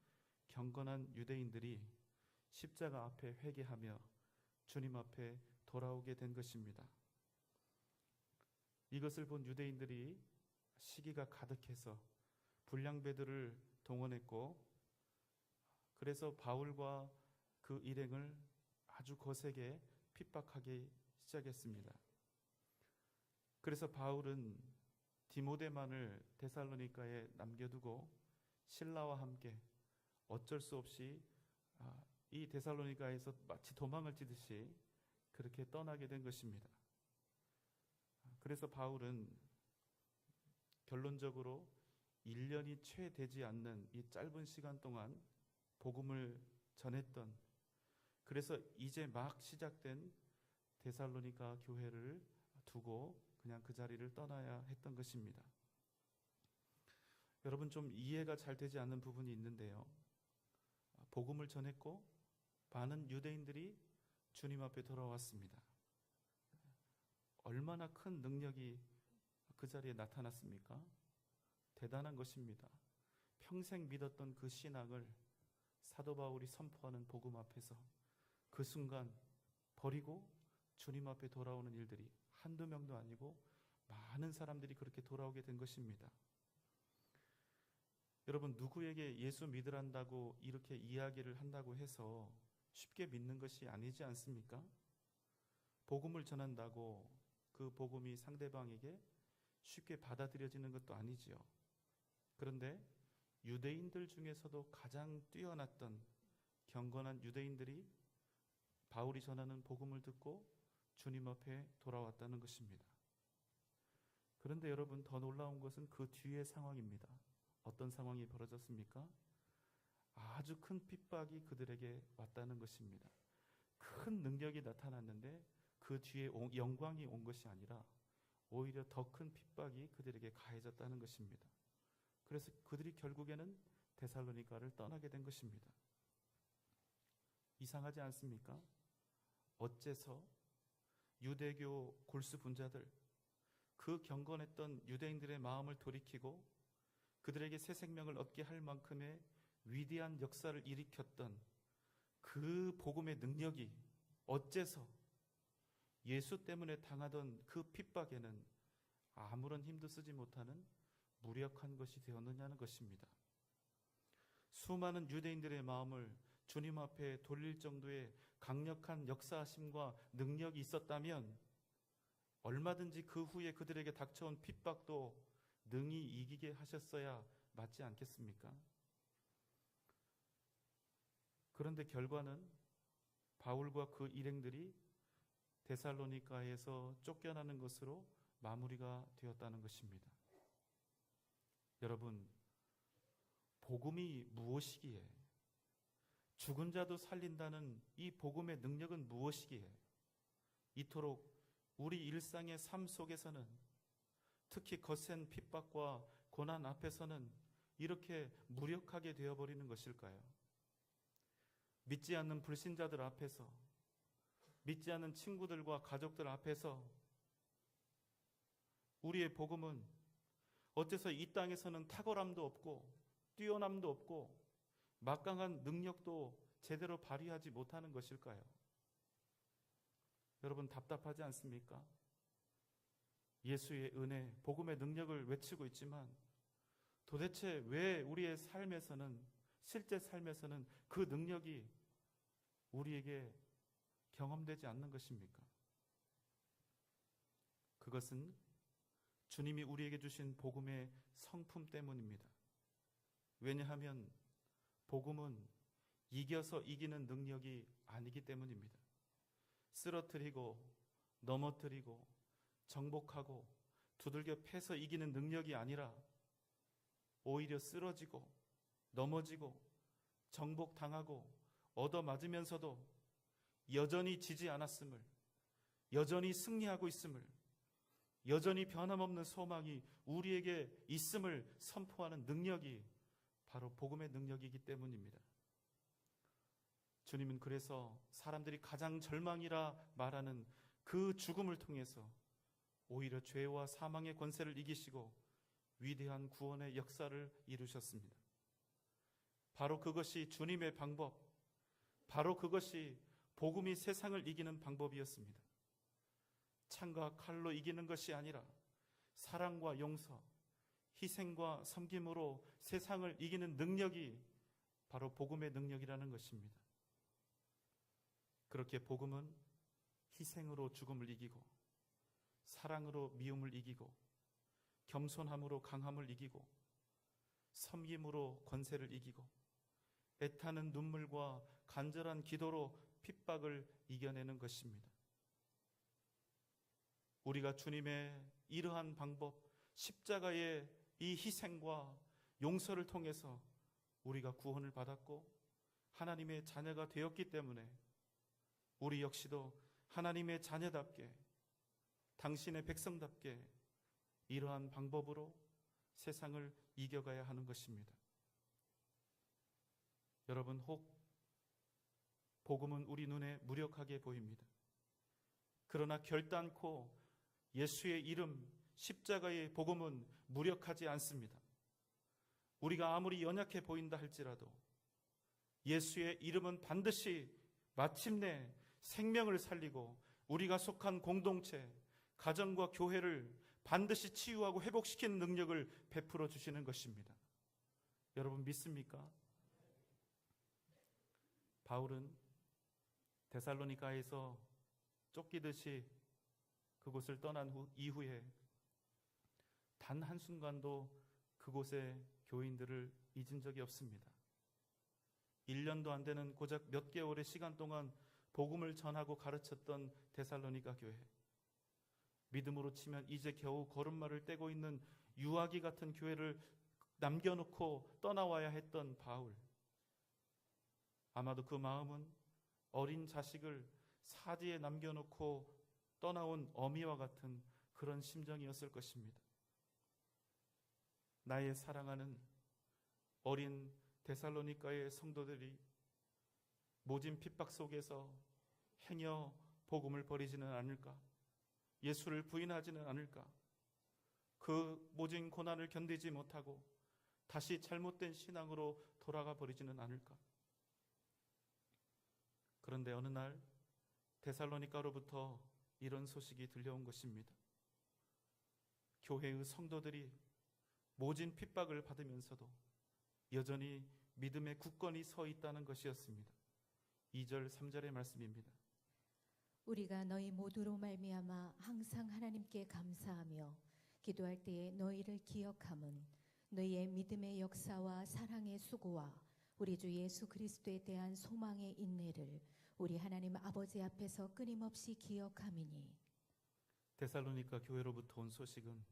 경건한 유대인들이 십자가 앞에 회개하며 주님 앞에 돌아오게 된 것입니다. 이것을 본 유대인들이 시기가 가득해서 불량배들을 동원했고, 그래서 바울과 그 일행을 아주 거세게 핍박하기 시작했습니다. 그래서 바울은 디모데만을 데살로니가에 남겨두고 실라와 함께 어쩔 수 없이 이 데살로니가에서 마치 도망을 치듯이 그렇게 떠나게 된 것입니다. 그래서 바울은 결론적으로 1년이 채 되지 않는 이 짧은 시간 동안 복음을 전했던, 그래서 이제 막 시작된 데살로니가 교회를 두고 그냥 그 자리를 떠나야 했던 것입니다. 여러분, 좀 이해가 잘 되지 않는 부분이 있는데요. 복음을 전했고 많은 유대인들이 주님 앞에 돌아왔습니다. 얼마나 큰 능력이 그 자리에 나타났습니까? 대단한 것입니다. 평생 믿었던 그 신앙을 사도 바울이 선포하는 복음 앞에서 그 순간 버리고 주님 앞에 돌아오는 일들이 한두 명도 아니고 많은 사람들이 그렇게 돌아오게 된 것입니다. 여러분, 누구에게 예수 믿으란다고 이렇게 이야기를 한다고 해서 쉽게 믿는 것이 아니지 않습니까? 복음을 전한다고 그 복음이 상대방에게 쉽게 받아들여지는 것도 아니지요. 그런데 유대인들 중에서도 가장 뛰어났던 경건한 유대인들이 바울이 전하는 복음을 듣고 주님 앞에 돌아왔다는 것입니다. 그런데 여러분, 더 놀라운 것은 그 뒤의 상황입니다. 어떤 상황이 벌어졌습니까? 아주 큰 핍박이 그들에게 왔다는 것입니다. 큰 능력이 나타났는데 그 뒤에 영광이 온 것이 아니라 오히려 더 큰 핍박이 그들에게 가해졌다는 것입니다. 그래서 그들이 결국에는 데살로니가를 떠나게 된 것입니다. 이상하지 않습니까? 어째서 유대교 골수 분자들, 그 경건했던 유대인들의 마음을 돌이키고 그들에게 새 생명을 얻게 할 만큼의 위대한 역사를 일으켰던 그 복음의 능력이 어째서 예수 때문에 당하던 그 핍박에는 아무런 힘도 쓰지 못하는 무력한 것이 되었느냐는 것입니다. 수많은 유대인들의 마음을 주님 앞에 돌릴 정도의 강력한 역사하심과 능력이 있었다면 얼마든지 그 후에 그들에게 닥쳐온 핍박도 능히 이기게 하셨어야 맞지 않겠습니까? 그런데 결과는 바울과 그 일행들이 데살로니가에서 쫓겨나는 것으로 마무리가 되었다는 것입니다. 여러분, 복음이 무엇이기에, 죽은 자도 살린다는 이 복음의 능력은 무엇이기에 이토록 우리 일상의 삶 속에서는, 특히 거센 핍박과 고난 앞에서는 이렇게 무력하게 되어버리는 것일까요? 믿지 않는 불신자들 앞에서, 믿지 않는 친구들과 가족들 앞에서 우리의 복음은 어째서 이 땅에서는 탁월함도 없고 뛰어남도 없고 막강한 능력도 제대로 발휘하지 못하는 것일까요? 여러분, 답답하지 않습니까? 예수의 은혜, 복음의 능력을 외치고 있지만 도대체 왜 우리의 삶에서는, 실제 삶에서는 그 능력이 우리에게 경험되지 않는 것입니까? 그것은 주님이 우리에게 주신 복음의 성품 때문입니다. 왜냐하면 복음은 이겨서 이기는 능력이 아니기 때문입니다. 쓰러뜨리고 넘어뜨리고 정복하고 두들겨 패서 이기는 능력이 아니라 오히려 쓰러지고 넘어지고 정복당하고 얻어맞으면서도 여전히 지지 않았음을, 여전히 승리하고 있음을, 여전히 변함없는 소망이 우리에게 있음을 선포하는 능력이 바로 복음의 능력이기 때문입니다. 주님은 그래서 사람들이 가장 절망이라 말하는 그 죽음을 통해서 오히려 죄와 사망의 권세를 이기시고 위대한 구원의 역사를 이루셨습니다. 바로 그것이 주님의 방법, 바로 그것이 복음이 세상을 이기는 방법이었습니다. 창과 칼로 이기는 것이 아니라 사랑과 용서, 희생과 섬김으로 세상을 이기는 능력이 바로 복음의 능력이라는 것입니다. 그렇게 복음은 희생으로 죽음을 이기고, 사랑으로 미움을 이기고, 겸손함으로 강함을 이기고, 섬김으로 권세를 이기고, 애타는 눈물과 간절한 기도로 핍박을 이겨내는 것입니다. 우리가 주님의 이러한 방법, 십자가의 이 희생과 용서를 통해서 우리가 구원을 받았고 하나님의 자녀가 되었기 때문에 우리 역시도 하나님의 자녀답게, 당신의 백성답게 이러한 방법으로 세상을 이겨가야 하는 것입니다. 여러분, 혹 복음은 우리 눈에 무력하게 보입니다. 그러나 결단코 예수의 이름, 십자가의 복음은 무력하지 않습니다. 우리가 아무리 연약해 보인다 할지라도 예수의 이름은 반드시 마침내 생명을 살리고 우리가 속한 공동체, 가정과 교회를 반드시 치유하고 회복시키는 능력을 베풀어 주시는 것입니다. 여러분 믿습니까? 바울은 데살로니가에서 쫓기듯이 그곳을 떠난 이후에 단 한순간도 그곳의 교인들을 잊은 적이 없습니다. 1년도 안 되는 고작 몇 개월의 시간 동안 복음을 전하고 가르쳤던 데살로니가 교회, 믿음으로 치면 이제 겨우 걸음마를 떼고 있는 유아기 같은 교회를 남겨놓고 떠나와야 했던 바울, 아마도 그 마음은 어린 자식을 사지에 남겨놓고 떠나온 어미와 같은 그런 심정이었을 것입니다. 나의 사랑하는 어린 데살로니가의 성도들이 모진 핍박 속에서 행여 복음을 버리지는 않을까? 예수를 부인하지는 않을까? 그 모진 고난을 견디지 못하고 다시 잘못된 신앙으로 돌아가 버리지는 않을까? 그런데 어느 날 데살로니가로부터 이런 소식이 들려온 것입니다. 교회의 성도들이 모진 핍박을 받으면서도 여전히 믿음의 굳건히 서 있다는 것이었습니다. 2절 3절의 말씀입니다. 우리가 너희 모두로 말미암아 항상 하나님께 감사하며 기도할 때에 너희를 기억함은 너희의 믿음의 역사와 사랑의 수고와 우리 주 예수 그리스도에 대한 소망의 인내를 우리 하나님 아버지 앞에서 끊임없이 기억함이니. 데살로니가 교회로부터 온 소식은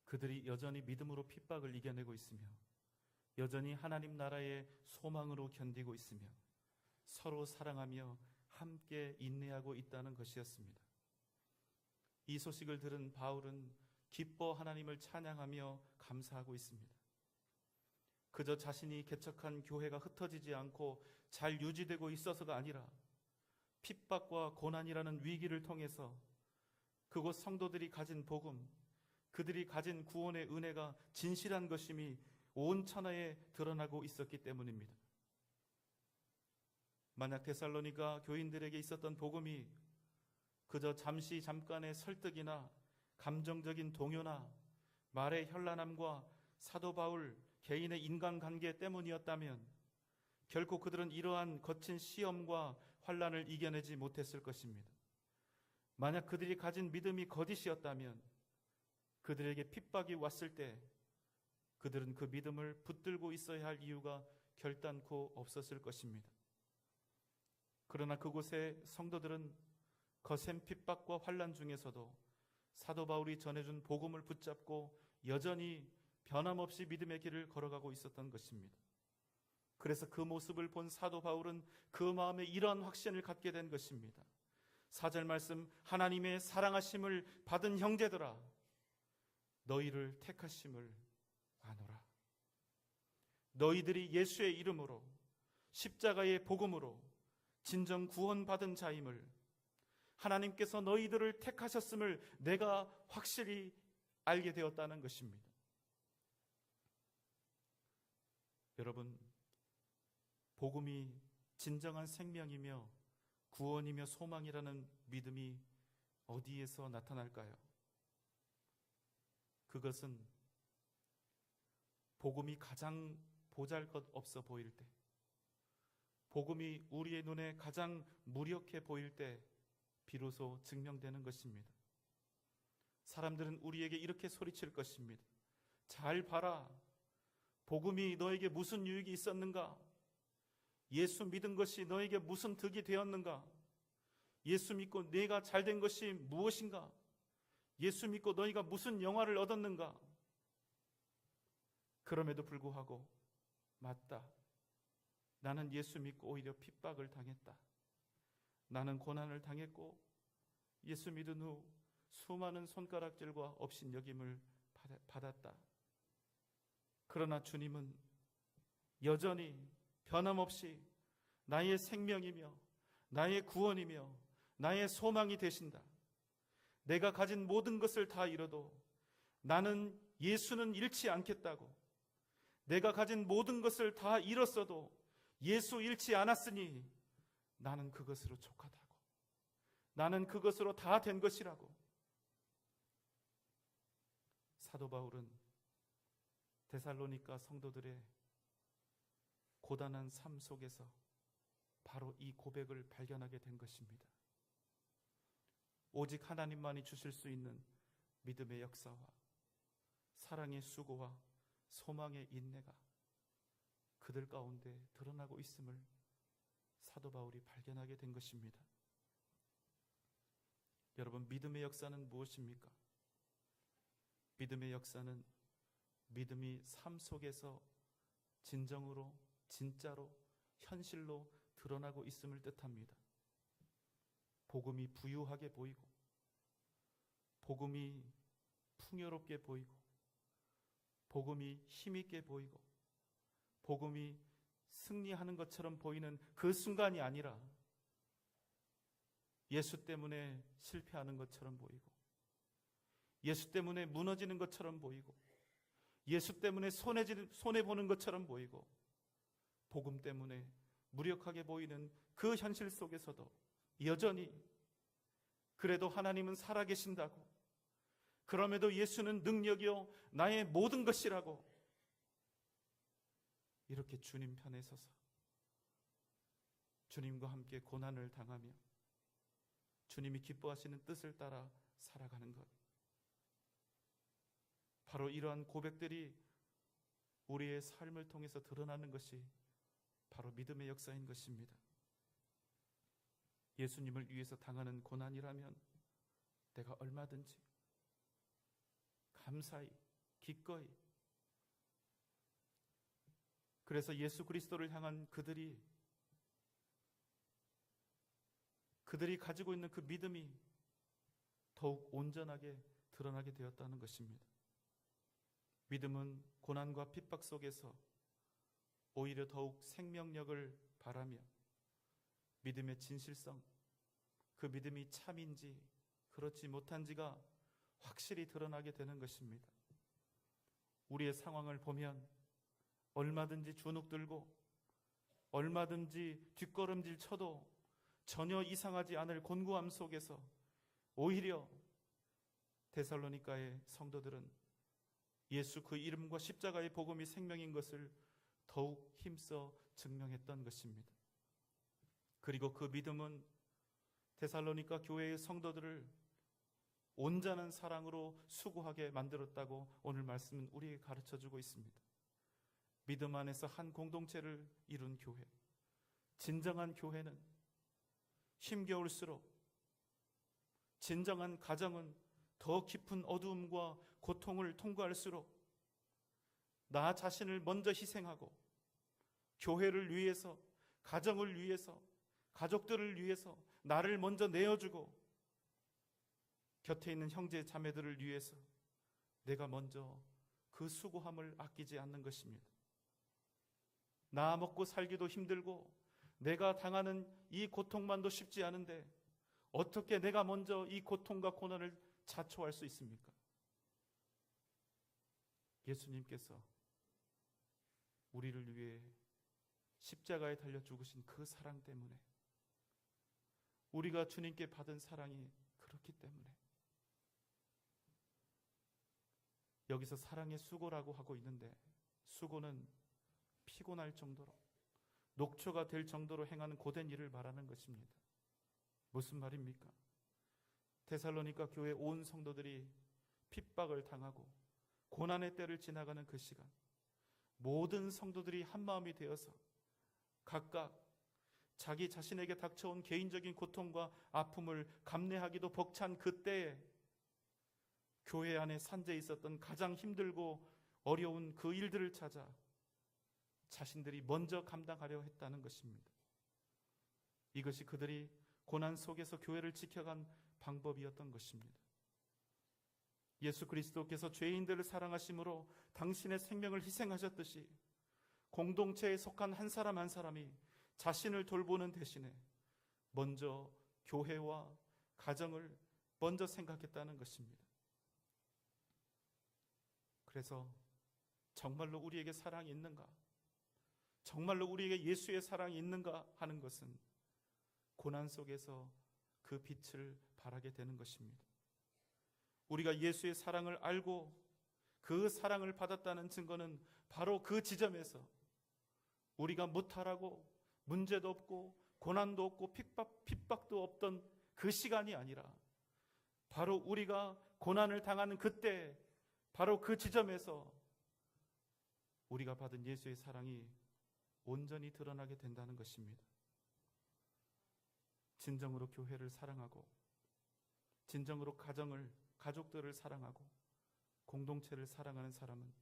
그들이 여전히 믿음으로 핍박을 이겨내고 있으며 여전히 하나님 나라의 소망으로 견디고 있으며 서로 사랑하며 함께 인내하고 있다는 것이었습니다. 이 소식을 들은 바울은 기뻐 하나님을 찬양하며 감사하고 있습니다. 그저 자신이 개척한 교회가 흩어지지 않고 잘 유지되고 있어서가 아니라 핍박과 고난이라는 위기를 통해서 그곳 성도들이 가진 복음, 그들이 가진 구원의 은혜가 진실한 것임이 온 천하에 드러나고 있었기 때문입니다. 만약 데살로니가 교인들에게 있었던 복음이 그저 잠깐의 설득이나 감정적인 동요나 말의 현란함과 사도 바울 개인의 인간관계 때문이었다면 결코 그들은 이러한 거친 시험과 환난을 이겨내지 못했을 것입니다. 만약 그들이 가진 믿음이 거짓이었다면 그들에게 핍박이 왔을 때 그들은 그 믿음을 붙들고 있어야 할 이유가 결단코 없었을 것입니다. 그러나 그곳의 성도들은 거센 핍박과 환난 중에서도 사도 바울이 전해준 복음을 붙잡고 여전히 변함없이 믿음의 길을 걸어가고 있었던 것입니다. 그래서 그 모습을 본 사도 바울은 그 마음에 이러한 확신을 갖게 된 것입니다. 4절 말씀, 하나님의 사랑하심을 받은 형제들아 너희를 택하심을 아노라. 너희들이 예수의 이름으로 십자가의 복음으로 진정 구원받은 자임을, 하나님께서 너희들을 택하셨음을 내가 확실히 알게 되었다는 것입니다. 여러분, 복음이 진정한 생명이며 구원이며 소망이라는 믿음이 어디에서 나타날까요? 그것은 복음이 가장 보잘것없어 보일 때, 복음이 우리의 눈에 가장 무력해 보일 때 비로소 증명되는 것입니다. 사람들은 우리에게 이렇게 소리칠 것입니다. 잘 봐라. 복음이 너에게 무슨 유익이 있었는가? 예수 믿은 것이 너에게 무슨 득이 되었는가? 예수 믿고 내가 잘된 것이 무엇인가? 예수 믿고 너희가 무슨 영화를 얻었는가? 그럼에도 불구하고 맞다. 나는 예수 믿고 오히려 핍박을 당했다. 나는 고난을 당했고 예수 믿은 후 수많은 손가락질과 업신여김을 받았다. 그러나 주님은 여전히 변함없이 나의 생명이며 나의 구원이며 나의 소망이 되신다. 내가 가진 모든 것을 다 잃어도 나는 예수는 잃지 않겠다고, 내가 가진 모든 것을 다 잃었어도 예수 잃지 않았으니 나는 그것으로 족하다고, 나는 그것으로 다 된 것이라고. 사도 바울은 데살로니가 성도들의 고단한 삶 속에서 바로 이 고백을 발견하게 된 것입니다. 오직 하나님만이 주실 수 있는 믿음의 역사와 사랑의 수고와 소망의 인내가 그들 가운데 드러나고 있음을 사도 바울이 발견하게 된 것입니다. 여러분, 믿음의 역사는 무엇입니까? 믿음의 역사는 믿음이 삶 속에서 진정으로, 진짜로, 현실로 드러나고 있음을 뜻합니다. 복음이 부유하게 보이고, 복음이 풍요롭게 보이고, 복음이 힘있게 보이고, 복음이 승리하는 것처럼 보이는 그 순간이 아니라 예수 때문에 실패하는 것처럼 보이고, 예수 때문에 무너지는 것처럼 보이고, 예수 때문에 손해보는 것처럼 보이고, 복음 때문에 무력하게 보이는 그 현실 속에서도 여전히 그래도 하나님은 살아계신다고, 그럼에도 예수는 능력이요 나의 모든 것이라고, 이렇게 주님 편에 서서 주님과 함께 고난을 당하며 주님이 기뻐하시는 뜻을 따라 살아가는 것, 바로 이러한 고백들이 우리의 삶을 통해서 드러나는 것이 바로 믿음의 역사인 것입니다. 예수님을 위해서 당하는 고난이라면 내가 얼마든지 감사히, 기꺼이, 그래서 예수 그리스도를 향한 그들이 가지고 있는 그 믿음이 더욱 온전하게 드러나게 되었다는 것입니다. 믿음은 고난과 핍박 속에서 오히려 더욱 생명력을 바라며 믿음의 진실성, 그 믿음이 참인지 그렇지 못한지가 확실히 드러나게 되는 것입니다. 우리의 상황을 보면 얼마든지 주눅들고 얼마든지 뒷걸음질 쳐도 전혀 이상하지 않을 곤고함 속에서 오히려 데살로니가의 성도들은 예수 그 이름과 십자가의 복음이 생명인 것을 더욱 힘써 증명했던 것입니다. 그리고 그 믿음은 데살로니가 교회의 성도들을 온전한 사랑으로 수고하게 만들었다고 오늘 말씀은 우리에게 가르쳐주고 있습니다. 믿음 안에서 한 공동체를 이룬 교회, 진정한 교회는 힘겨울수록, 진정한 가정은 더 깊은 어두움과 고통을 통과할수록 나 자신을 먼저 희생하고 교회를 위해서, 가정을 위해서, 가족들을 위해서 나를 먼저 내어주고 곁에 있는 형제 자매들을 위해서 내가 먼저 그 수고함을 아끼지 않는 것입니다. 나 먹고 살기도 힘들고 내가 당하는 이 고통만도 쉽지 않은데 어떻게 내가 먼저 이 고통과 고난을 자초할 수 있습니까? 예수님께서 우리를 위해 십자가에 달려 죽으신 그 사랑 때문에, 우리가 주님께 받은 사랑이 그렇기 때문에 여기서 사랑의 수고라고 하고 있는데, 수고는 피곤할 정도로, 녹초가 될 정도로 행하는 고된 일을 말하는 것입니다. 무슨 말입니까? 데살로니가 교회 온 성도들이 핍박을 당하고 고난의 때를 지나가는 그 시간, 모든 성도들이 한마음이 되어서 각각 자기 자신에게 닥쳐온 개인적인 고통과 아픔을 감내하기도 벅찬 그때에 교회 안에 산재해 있었던 가장 힘들고 어려운 그 일들을 찾아 자신들이 먼저 감당하려 했다는 것입니다. 이것이 그들이 고난 속에서 교회를 지켜간 방법이었던 것입니다. 예수 그리스도께서 죄인들을 사랑하심으로 당신의 생명을 희생하셨듯이 공동체에 속한 한 사람 한 사람이 자신을 돌보는 대신에 먼저 교회와 가정을 먼저 생각했다는 것입니다. 그래서 정말로 우리에게 사랑이 있는가? 정말로 우리에게 예수의 사랑이 있는가 하는 것은 고난 속에서 그 빛을 발하게 되는 것입니다. 우리가 예수의 사랑을 알고 그 사랑을 받았다는 증거는 바로 그 지점에서 우리가 무탈하고 문제도 없고 고난도 없고 핍박도 없던 그 시간이 아니라 바로 우리가 고난을 당하는 그때, 바로 그 지점에서 우리가 받은 예수의 사랑이 온전히 드러나게 된다는 것입니다. 진정으로 교회를 사랑하고 진정으로 가족들을 사랑하고 공동체를 사랑하는 사람은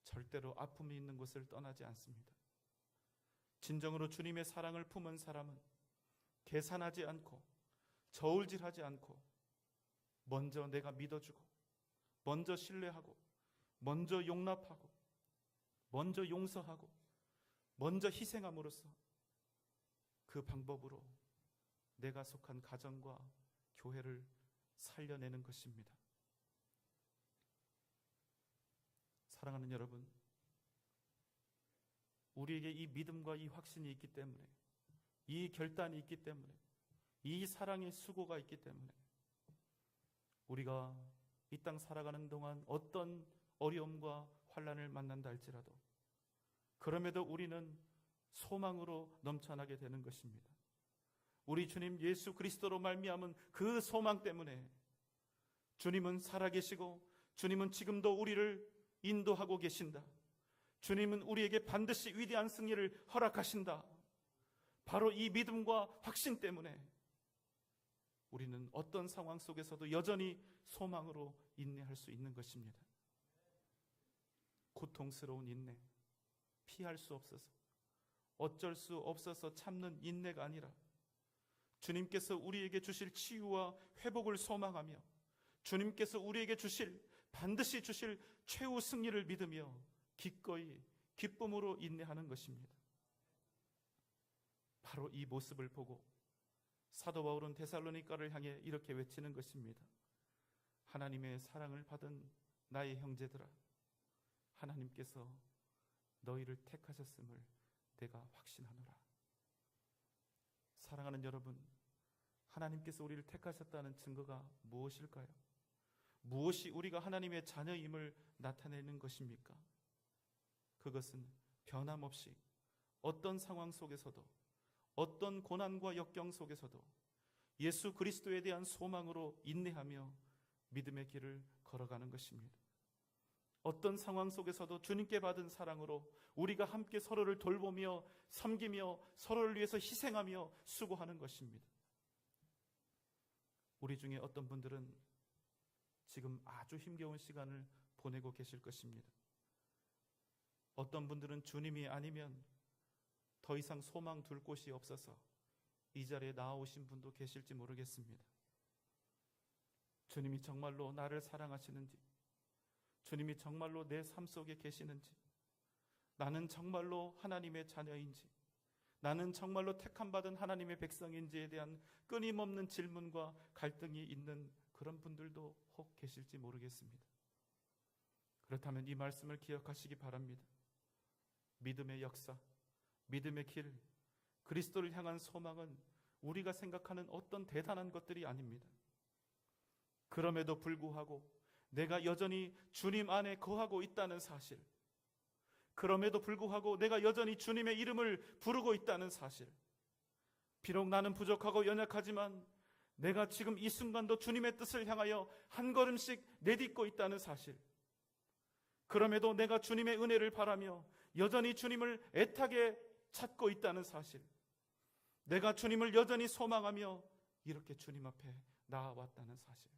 절대로 아픔이 있는 곳을 떠나지 않습니다. 진정으로 주님의 사랑을 품은 사람은 계산하지 않고 저울질하지 않고 먼저 내가 믿어주고 먼저 신뢰하고 먼저 용납하고 먼저 용서하고 먼저 희생함으로써 그 방법으로 내가 속한 가정과 교회를 살려내는 것입니다. 사랑하는 여러분, 우리에게 이 믿음과 이 확신이 있기 때문에, 이 결단이 있기 때문에, 이 사랑의 수고가 있기 때문에 우리가 이 땅 살아가는 동안 어떤 어려움과 환난을 만난다 할지라도 그럼에도 우리는 소망으로 넘쳐나게 되는 것입니다. 우리 주님 예수 그리스도로 말미암은 그 소망 때문에 주님은 살아계시고 주님은 지금도 우리를 인도하고 계신다. 주님은 우리에게 반드시 위대한 승리를 허락하신다. 바로 이 믿음과 확신 때문에 우리는 어떤 상황 속에서도 여전히 소망으로 인내할 수 있는 것입니다. 고통스러운 인내, 피할 수 없어서 어쩔 수 없어서 참는 인내가 아니라 주님께서 우리에게 주실 치유와 회복을 소망하며 주님께서 우리에게 반드시 주실 최후 승리를 믿으며 기꺼이 기쁨으로 인내하는 것입니다. 바로 이 모습을 보고 사도 바울은 데살로니가를 향해 이렇게 외치는 것입니다. 하나님의 사랑을 받은 나의 형제들아, 하나님께서 너희를 택하셨음을 내가 확신하노라. 사랑하는 여러분, 하나님께서 우리를 택하셨다는 증거가 무엇일까요? 무엇이 우리가 하나님의 자녀임을 나타내는 것입니까? 그것은 변함없이 어떤 상황 속에서도 어떤 고난과 역경 속에서도 예수 그리스도에 대한 소망으로 인내하며 믿음의 길을 걸어가는 것입니다. 어떤 상황 속에서도 주님께 받은 사랑으로 우리가 함께 서로를 돌보며 섬기며 서로를 위해서 희생하며 수고하는 것입니다. 우리 중에 어떤 분들은 지금 아주 힘겨운 시간을 보내고 계실 것입니다. 어떤 분들은 주님이 아니면 더 이상 소망 둘 곳이 없어서 이 자리에 나오신 분도 계실지 모르겠습니다. 주님이 정말로 나를 사랑하시는지, 주님이 정말로 내 삶 속에 계시는지, 나는 정말로 하나님의 자녀인지, 나는 정말로 택함받은 하나님의 백성인지에 대한 끊임없는 질문과 갈등이 있는 그런 분들도 혹 계실지 모르겠습니다. 그렇다면 이 말씀을 기억하시기 바랍니다. 믿음의 역사, 믿음의 길, 그리스도를 향한 소망은 우리가 생각하는 어떤 대단한 것들이 아닙니다. 그럼에도 불구하고 내가 여전히 주님 안에 거하고 있다는 사실, 그럼에도 불구하고 내가 여전히 주님의 이름을 부르고 있다는 사실, 비록 나는 부족하고 연약하지만 내가 지금 이 순간도 주님의 뜻을 향하여 한 걸음씩 내딛고 있다는 사실, 그럼에도 내가 주님의 은혜를 바라며 여전히 주님을 애타게 찾고 있다는 사실, 내가 주님을 여전히 소망하며 이렇게 주님 앞에 나아왔다는 사실,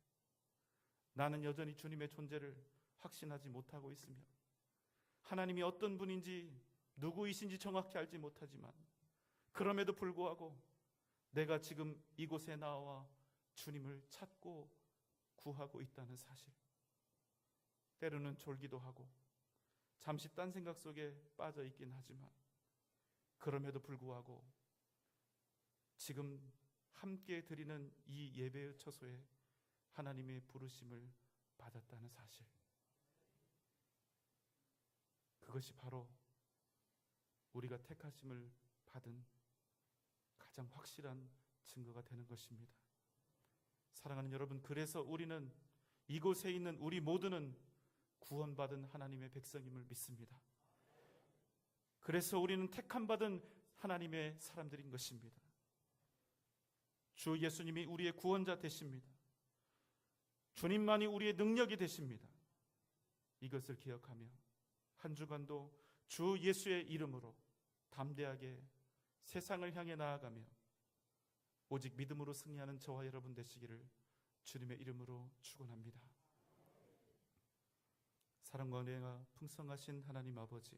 나는 여전히 주님의 존재를 확신하지 못하고 있으며 하나님이 어떤 분인지 누구이신지 정확히 알지 못하지만 그럼에도 불구하고 내가 지금 이곳에 나와 주님을 찾고 구하고 있다는 사실, 때로는 졸기도 하고 잠시 딴 생각 속에 빠져 있긴 하지만 그럼에도 불구하고 지금 함께 드리는 이 예배의 처소에 하나님의 부르심을 받았다는 사실, 그것이 바로 우리가 택하심을 받은 가장 확실한 증거가 되는 것입니다. 사랑하는 여러분, 그래서 우리는 이곳에 있는 우리 모두는 구원받은 하나님의 백성임을 믿습니다. 그래서 우리는 택함받은 하나님의 사람들인 것입니다. 주 예수님이 우리의 구원자 되십니다. 주님만이 우리의 능력이 되십니다. 이것을 기억하며 한 주간도 주 예수의 이름으로 담대하게 세상을 향해 나아가며 오직 믿음으로 승리하는 저와 여러분 되시기를 주님의 이름으로 축원합니다. 사랑과 은혜가 풍성하신 하나님 아버지,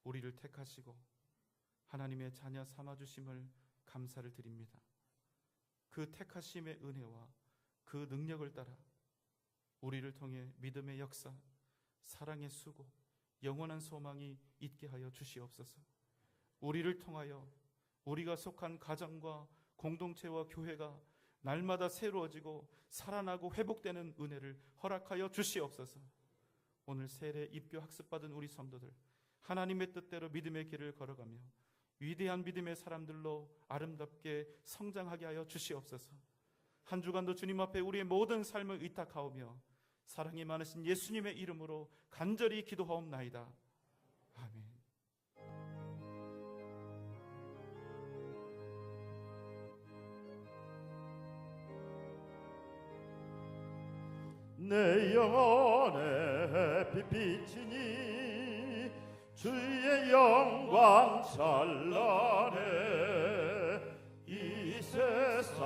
우리를 택하시고 하나님의 자녀 삼아주심을 감사를 드립니다. 그 택하심의 은혜와 그 능력을 따라 우리를 통해 믿음의 역사, 사랑의 수고, 영원한 소망이 있게 하여 주시옵소서. 우리를 통하여 우리가 속한 가정과 공동체와 교회가 날마다 새로워지고 살아나고 회복되는 은혜를 허락하여 주시옵소서. 오늘 세례 입교 학습받은 우리 성도들, 하나님의 뜻대로 믿음의 길을 걸어가며 위대한 믿음의 사람들로 아름답게 성장하게 하여 주시옵소서. 한 주간도 주님 앞에 우리의 모든 삶을 의탁하오며 사랑이 많으신 예수님의 이름으로 간절히 기도하옵나이다. 아멘. 내 영혼에 빛비치니 주의 영광 찬란해. 이 세상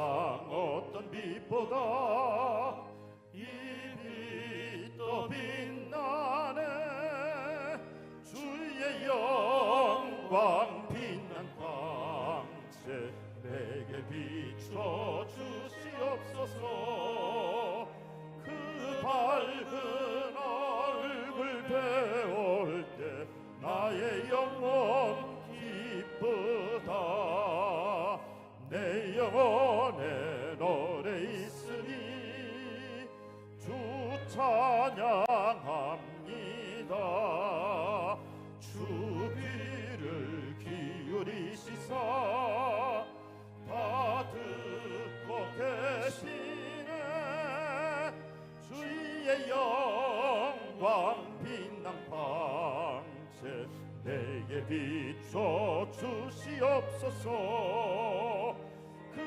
어떤 빛보다 이 빛도 빛나네. 주의 영광 빛난 광채 내게 비춰 주시옵소서. 밝은 얼굴 배울 때 나의 영혼 기쁘다. 내 영혼에 노래 있으니 주 찬양합니다. 주 귀를 기울이시사 다 듣고 계시네. 주의 영광 빛난 광채 내게 비춰 주시옵소서. 그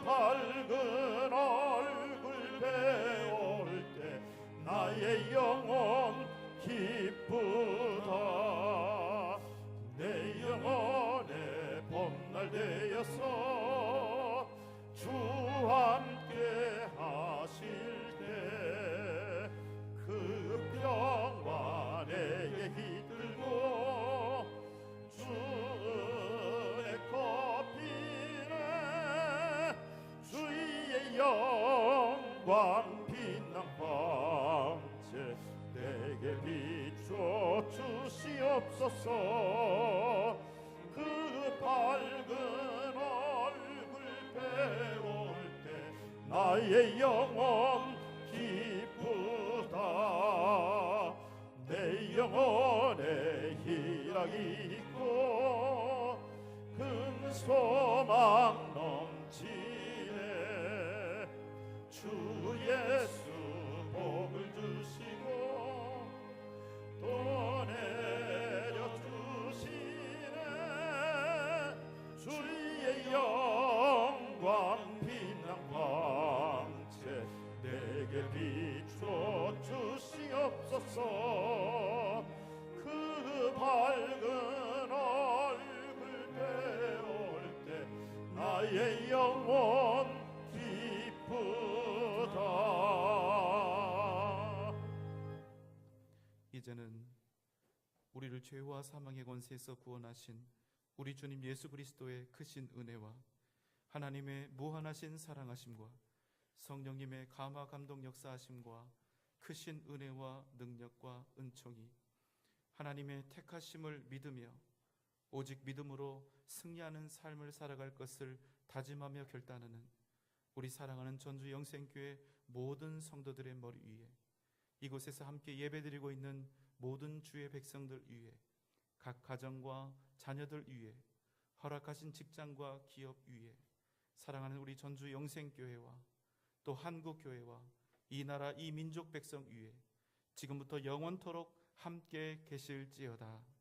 밝은 얼굴 배울 때 나의 영혼 기쁘다. 내 영혼에 봄날 되어서 주 함께 하실 그 평화 내게 깃들고 주 은혜 꽃피네. 주의 영광 빛난 광채 내게 비춰 주시옵소서. 그 밝은 얼굴 배울 때 나의 영혼 기쁘다. 내 영혼에 희락이 있고 큰 소망 넘치네. 주 예수 복을 주시고 또 내려주시네. 주의 영광 빛난 광채 내게 비춰 주시옵소서. 그 밝은 얼굴 배울 때 나의 영혼 기쁘다. 이제는 우리를 죄와 사망의 권세에서 구원하신 우리 주님 예수 그리스도의 크신 은혜와 하나님의 무한하신 사랑하심과 성령님의 감화 감동 역사하심과 크신 은혜와 능력과 은총이 하나님의 택하심을 믿으며 오직 믿음으로 승리하는 삶을 살아갈 것을 다짐하며 결단하는 우리 사랑하는 전주 영생교회 모든 성도들의 머리 위에, 이곳에서 함께 예배드리고 있는 모든 주의 백성들 위에, 각 가정과 자녀들 위에, 허락하신 직장과 기업 위에, 사랑하는 우리 전주 영생교회와 또 한국교회와 이 나라 이 민족 백성 위에 지금부터 영원토록 함께 계실지어다.